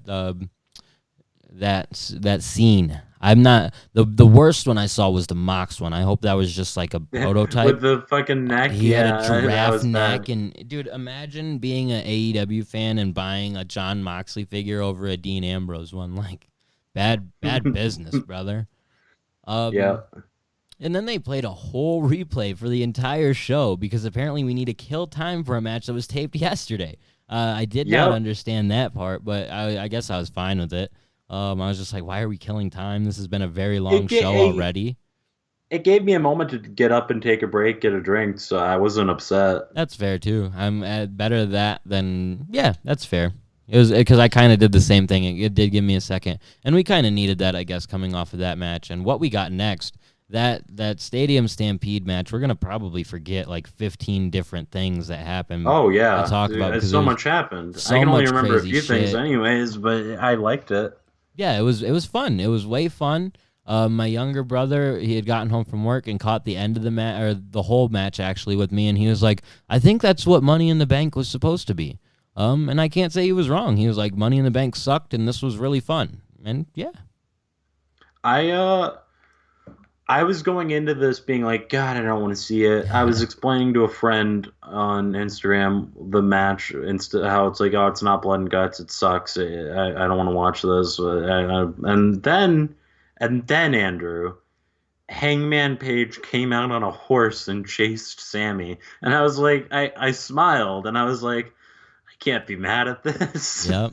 scene. I'm not the worst one I saw was the Mox one. I hope that was just like a prototype. With the fucking neck. He had a that giraffe was neck, bad. and dude, imagine being an AEW fan and buying a John Moxley figure over a Dean Ambrose one. Like, bad business, brother. Yeah. And then they played a whole replay for the entire show because apparently we need to kill time for a match that was taped yesterday. I did not understand that part, but I guess I was fine with it. I was just like, why are we killing time? This has been a very long show already. It gave me a moment to get up and take a break, get a drink, so I wasn't upset. That's fair too. I'm better that than that's fair. It was because I kind of did the same thing. It did give me a second, and we kind of needed that, I guess, coming off of that match. And what we got next, that Stadium Stampede match, we're gonna probably forget like 15 different things that happened. Oh yeah, to talk about so much happened. So I can only much remember a crazy few things, shit. anyways, but I liked it. Yeah, it was fun. It was way fun. My younger brother, he had gotten home from work and caught the end of the match, or the whole match actually, with me, and he was like, "I think that's what Money in the Bank was supposed to be." And I can't say he was wrong. He was like, "Money in the Bank sucked, and this was really fun." And yeah, I was going into this being like, God, I don't want to see it. I was explaining to a friend on Instagram the match, how it's like, oh, it's not blood and guts, it sucks. I don't want to watch this. And then Andrew, Hangman Page came out on a horse and chased Sammy, and I was like, I smiled, and I was like, I can't be mad at this. yep.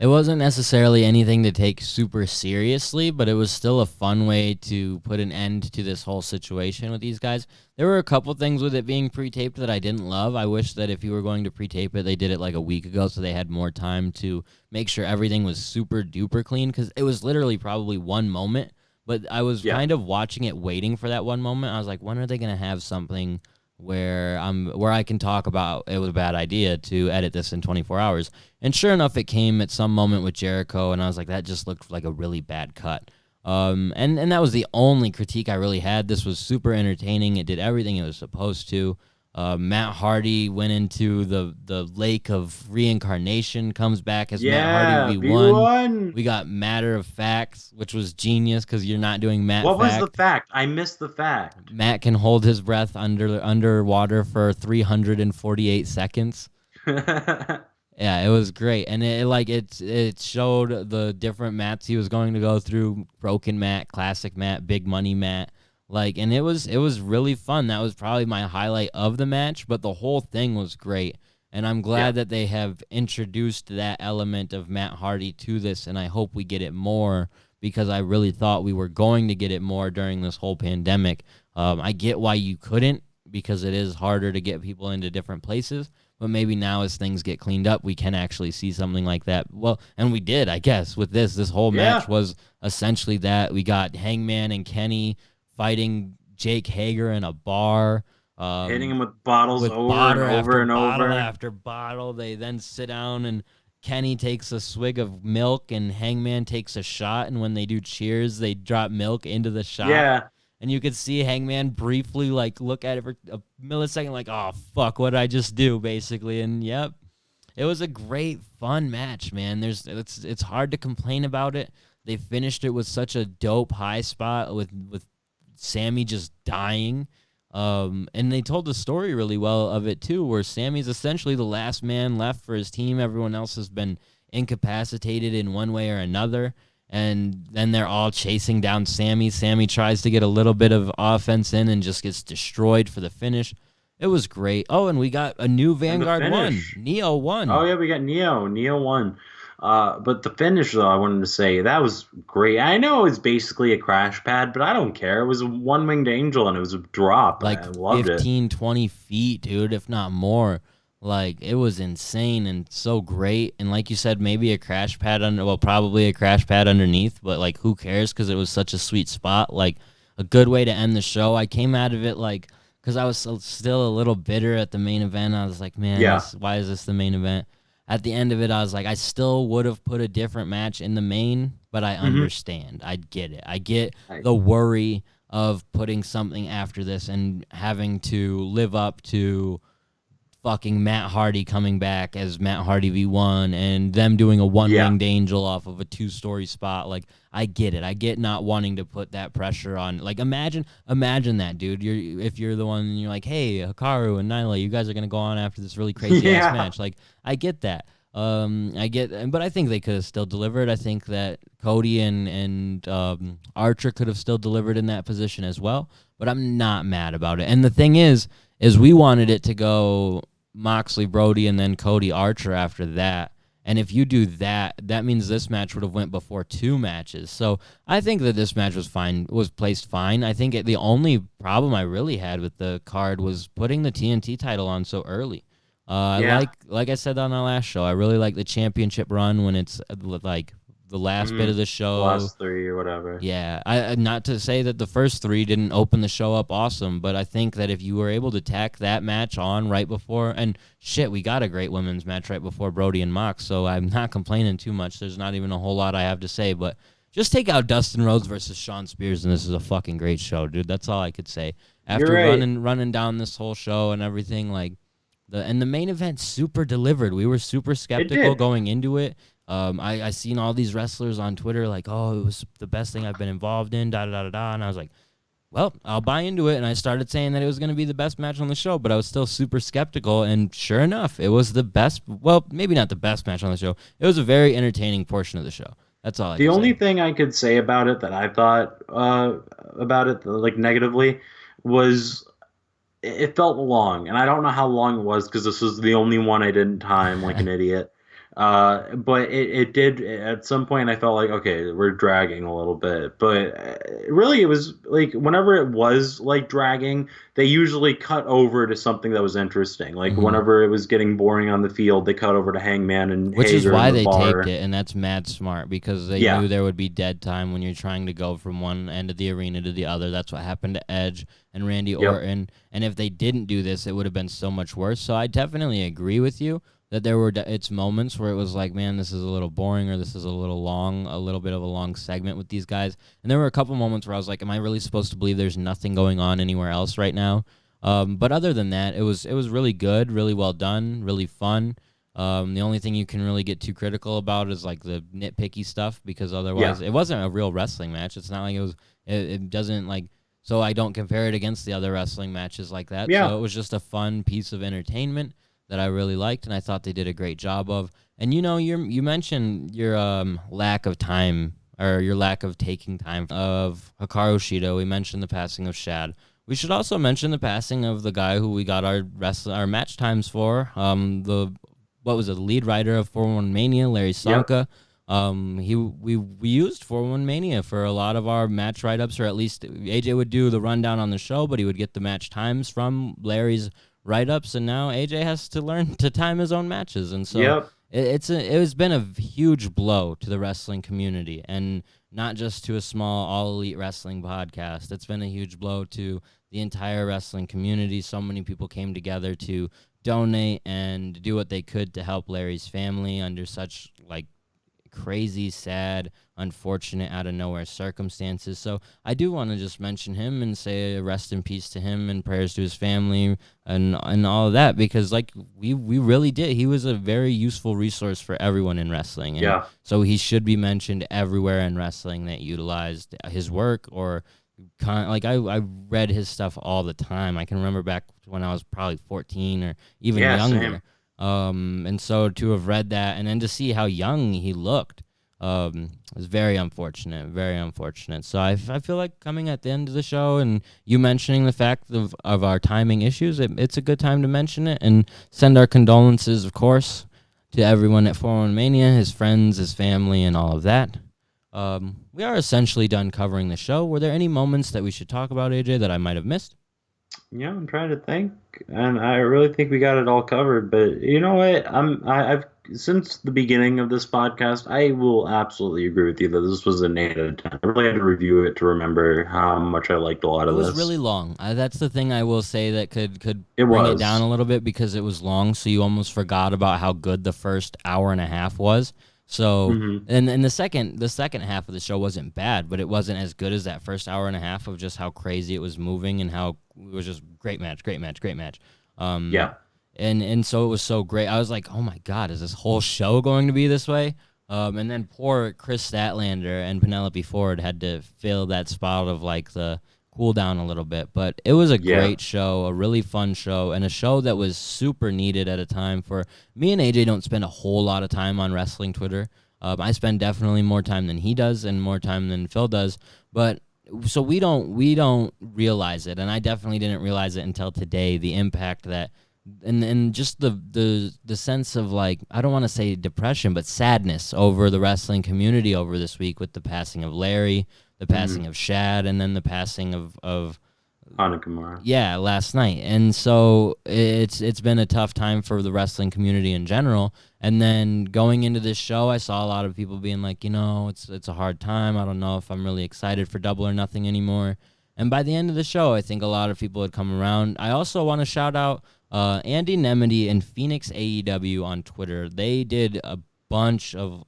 It wasn't necessarily anything to take super seriously, but it was still a fun way to put an end to this whole situation with these guys. There were a couple things with it being pre-taped that I didn't love. I wish that if you were going to pre-tape it, they did it like a week ago so they had more time to make sure everything was super duper clean, because it was literally probably one moment, but I was kind of watching it waiting for that one moment. I was like, when are they going to have something where I can talk about it was a bad idea to edit this in 24 hours. And sure enough, it came at some moment with Jericho, and I was like, that just looked like a really bad cut. And that was the only critique I really had. This was super entertaining. It did everything it was supposed to. Matt Hardy went into the lake of reincarnation, comes back as Matt Hardy V1. We got Matter of Facts, which was genius because you're not doing Matt What Fact. was the fact? I missed the fact. Matt can hold his breath underwater for 348 seconds. Yeah, it was great, and it showed the different Matts he was going to go through: Broken Matt, Classic Matt, Big Money Matt. And it was really fun. That was probably my highlight of the match, but the whole thing was great. And I'm glad that they have introduced that element of Matt Hardy to this, and I hope we get it more, because I really thought we were going to get it more during this whole pandemic. I get why you couldn't, because it is harder to get people into different places, but maybe now as things get cleaned up, we can actually see something like that. Well, and we did, I guess, with this whole match was essentially that. We got Hangman and Kenny fighting Jake Hager in a bar. Hitting him with bottles over and over. Bottle after bottle. They then sit down, and Kenny takes a swig of milk, and Hangman takes a shot, and when they do cheers, they drop milk into the shot. Yeah. And you could see Hangman briefly look at it for a millisecond like, oh, fuck, what did I just do, basically? And, yep, it was a great, fun match, man. It's hard to complain about it. They finished it with such a dope high spot with Sammy just dying. And they told the story really well of it, too, where Sammy's essentially the last man left for his team. Everyone else has been incapacitated in one way or another. And then they're all chasing down Sammy. Sammy tries to get a little bit of offense in and just gets destroyed for the finish. It was great. Oh, and we got a new Vanguard won. Neo won. Oh, yeah, we got Neo. Neo won. But the finish, though, I wanted to say, that was great. I know it's basically a crash pad, but I don't care. It was a one-winged angel, and it was a drop. Like I loved 15, 20 feet, dude, if not more. It was insane and so great. And like you said, maybe a crash pad probably a crash pad underneath, but who cares, because it was such a sweet spot. A good way to end the show. I came out of it because I was still a little bitter at the main event. I was like, man, why is this the main event? At the end of it, I was like, I still would have put a different match in the main, but I understand. I get it. I get the worry of putting something after this and having to live up to fucking Matt Hardy coming back as Matt Hardy V1 and them doing a one-winged angel off of a 2-story spot. Like, I get it. I get not wanting to put that pressure on. Like, imagine that, dude. If you're the one and you're like, hey, Hikaru and Nyla, you guys are going to go on after this really crazy-ass match. Like, I get that. But I think they could have still delivered. I think that Cody and Archer could have still delivered in that position as well. But I'm not mad about it. And the thing is we wanted it to go Moxley, Brody, and then Cody Archer after that. And if you do that, that means this match would have went before 2 matches. So I think that this match was placed fine. I think the only problem I really had with the card was putting the TNT title on so early. Like I said on our last show, I really like the championship run when it's like the last bit of the show. Last 3 or whatever. Yeah. I not to say that the first 3 didn't open the show up awesome, but I think that if you were able to tack that match on right before, and shit, we got a great women's match right before Brody and Mox, so I'm not complaining too much. There's not even a whole lot I have to say, but just take out Dustin Rhodes versus Shawn Spears, and this is a fucking great show, dude. That's all I could say. After running down this whole show and everything, like, the main event super delivered. We were super skeptical going into it. I seen all these wrestlers on Twitter like, oh, it was the best thing I've been involved in, da-da-da-da-da. And I was like, well, I'll buy into it. And I started saying that it was going to be the best match on the show, but I was still super skeptical. And sure enough, it was the best. Well, maybe not the best match on the show. It was a very entertaining portion of the show. That's all I The only thing I could say about it that I thought about it, like, negatively, was it felt long. And I don't know how long it was because this was the only one I didn't time like an idiot. But it did at some point. I felt like, okay, we're dragging a little bit, but really it was like whenever it was like dragging, they usually cut over to something that was interesting. Like whenever it was getting boring on the field, they cut over to Hangman and which Hager is why in the they bar. taped it, and that's mad smart because they knew there would be dead time when you're trying to go from one end of the arena to the other. That's what happened to Edge and Randy Orton, and if they didn't do this, it would have been so much worse. So I definitely agree with you that there were its moments where it was like, man, this is a little boring or this is a little long, a little bit of a long segment with these guys. And there were a couple moments where I was like, am I really supposed to believe there's nothing going on anywhere else right now? But other than that, it was really good, really well done, really fun. The only thing you can really get too critical about is like the nitpicky stuff because otherwise it wasn't a real wrestling match. It's not like it doesn't like, so I don't compare it against the other wrestling matches like that. Yeah. So it was just a fun piece of entertainment that I really liked, and I thought they did a great job of. And you know, you mentioned your lack of time or your lack of taking time of Hikaru Shida. We mentioned the passing of Shad. We should also mention the passing of the guy who we got our match times for. The lead writer of 4-1 Mania, Larry Sonka. We used 4-1 Mania for a lot of our match write-ups, or at least AJ would do the rundown on the show, but he would get the match times from Larry's write-ups, and now AJ has to learn to time his own matches, and so it has been a huge blow to the wrestling community, and not just to a small All Elite Wrestling podcast. It's been a huge blow to the entire wrestling community. So many people came together to donate and do what they could to help Larry's family under such like crazy, sad, unfortunate, out of nowhere circumstances. So I do want to just mention him and say rest in peace to him and prayers to his family and all of that, because like we really did. He was a very useful resource for everyone in wrestling. And so he should be mentioned everywhere in wrestling that utilized his work or like I read his stuff all the time. I can remember back when I was probably 14 or even younger. Same. And so to have read that and then to see how young he looked was very unfortunate, very unfortunate. So I feel like coming at the end of the show and you mentioning the fact of our timing issues, it's a good time to mention it and send our condolences, of course, to everyone at 4-1 Mania, his friends, his family, and all of that. We are essentially done covering the show. Were there any moments that we should talk about, AJ, that I might have missed? Yeah, I'm trying to think, and I really think we got it all covered. But you know what? I've since the beginning of this podcast, I will absolutely agree with you that this was an 8 out of 10. I really had to review it to remember how much I liked a lot of this. It was really long. That's the thing I will say that could bring it down a little bit because it was long, so you almost forgot about how good the first hour and a half was. So, and the second half of the show wasn't bad, but it wasn't as good as that first hour and a half of just how crazy it was moving and how it was just great match. and so it was so great. I was like, oh my God, is this whole show going to be this way? And then poor Chris Statlander and Penelope Ford had to fill that spot of like the cool down a little bit. But it was a great show, a really fun show, and a show that was super needed at a time for me and AJ. Don't spend a whole lot of time on wrestling Twitter. I spend definitely more time than he does and more time than Phil does. But so we don't realize it, and I definitely didn't realize it until today. The impact that. And just the sense of like, I don't want to say depression, but sadness over the wrestling community over this week with the passing of Larry, the passing of Shad, and then the passing of Hanakamura. Yeah, last night. And so it's been a tough time for the wrestling community in general. And then going into this show, I saw a lot of people being like, it's a hard time. I don't know if I'm really excited for Double or Nothing anymore. And by the end of the show, I think a lot of people had come around. I also want to shout out Andy Nemedy and Phoenix AEW on Twitter. They did a bunch of,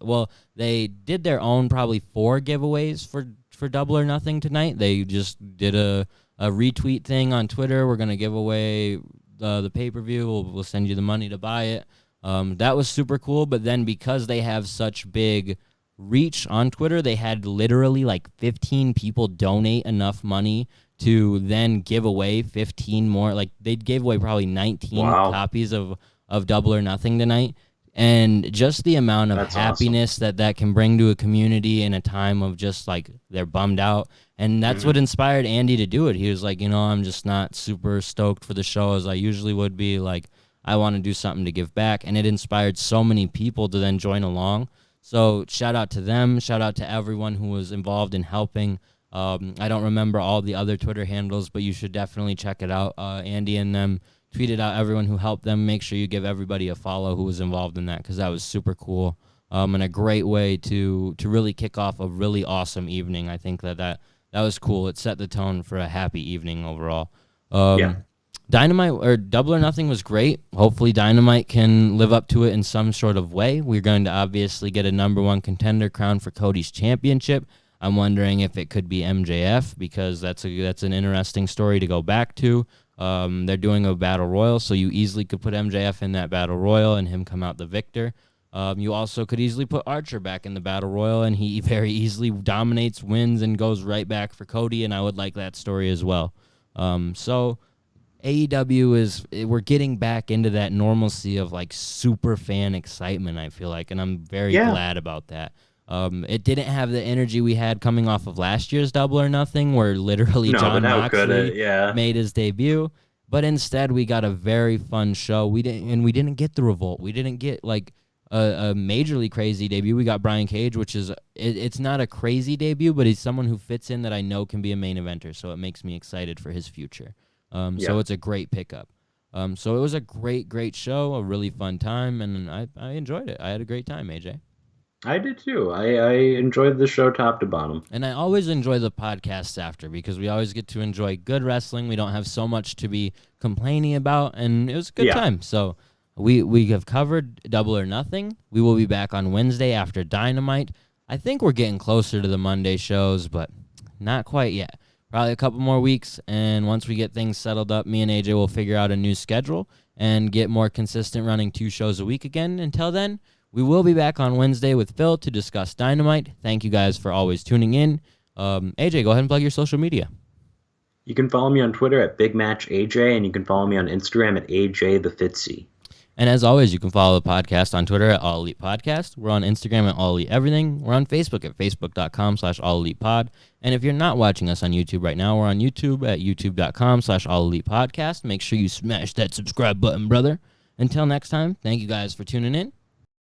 they did their own probably 4 giveaways for Double or Nothing tonight. They just did a retweet thing on Twitter. We're going to give away the pay-per-view. We'll send you the money to buy it. That was super cool. But then because they have such big reach on Twitter, they had literally like 15 people donate enough money to then give away 15 more. Like they gave away probably 19 copies of Double or Nothing tonight. And just the amount of That's happiness that can bring to a community in a time of just like they're bummed out. And that's what inspired Andy to do it. He was like, I'm just not super stoked for the show as I usually would be. Like, I want to do something to give back. And it inspired so many people to then join along. So shout out to them. Shout out to everyone who was involved in helping. I don't remember all the other Twitter handles, but you should definitely check it out. Andy and them tweeted out everyone who helped them. Make sure you give everybody a follow who was involved in that, because that was super cool and a great way to really kick off a really awesome evening. I think that was cool. It set the tone for a happy evening overall. Dynamite or Double or Nothing was great. Hopefully Dynamite can live up to it in some sort of way. We're going to obviously get a #1 contender crown for Cody's championship. I'm wondering if it could be MJF, because that's an interesting story to go back to. They're doing a battle royal, so you easily could put MJF in that battle royal and him come out the victor. You also could easily put Archer back in the battle royal, and he very easily dominates, wins, and goes right back for Cody, and I would like that story as well. So AEW we're getting back into that normalcy of like super fan excitement, I feel like, and I'm very glad about that. It didn't have the energy we had coming off of last year's Double or Nothing, where literally John Moxley made his debut. But instead, we got a very fun show. We didn't get the Revolt. We didn't get like a majorly crazy debut. We got Brian Cage, which is it's not a crazy debut, but he's someone who fits in that I know can be a main eventer. So it makes me excited for his future. So it's a great pickup. So it was a great show, a really fun time, and I enjoyed it. I had a great time, AJ. I did too. I enjoyed the show top to bottom. And I always enjoy the podcasts after, because we always get to enjoy good wrestling. We don't have so much to be complaining about, and it was a good time. So we have covered Double or Nothing. We will be back on Wednesday after Dynamite. I think we're getting closer to the Monday shows, but not quite yet. Probably a couple more weeks, and once we get things settled up, me and AJ will figure out a new schedule and get more consistent running 2 shows a week again. Until then, we will be back on Wednesday with Phil to discuss Dynamite. Thank you guys for always tuning in. AJ, go ahead and plug your social media. You can follow me on Twitter at BigMatchAJ, and you can follow me on Instagram at AJTheFitzy. And as always, you can follow the podcast on Twitter at All Elite Podcast. We're on Instagram at All Elite Everything. We're on Facebook at Facebook.com/AllElitePod. And if you're not watching us on YouTube right now, we're on YouTube at YouTube.com/AllElitePodcast. Make sure you smash that subscribe button, brother. Until next time, thank you guys for tuning in.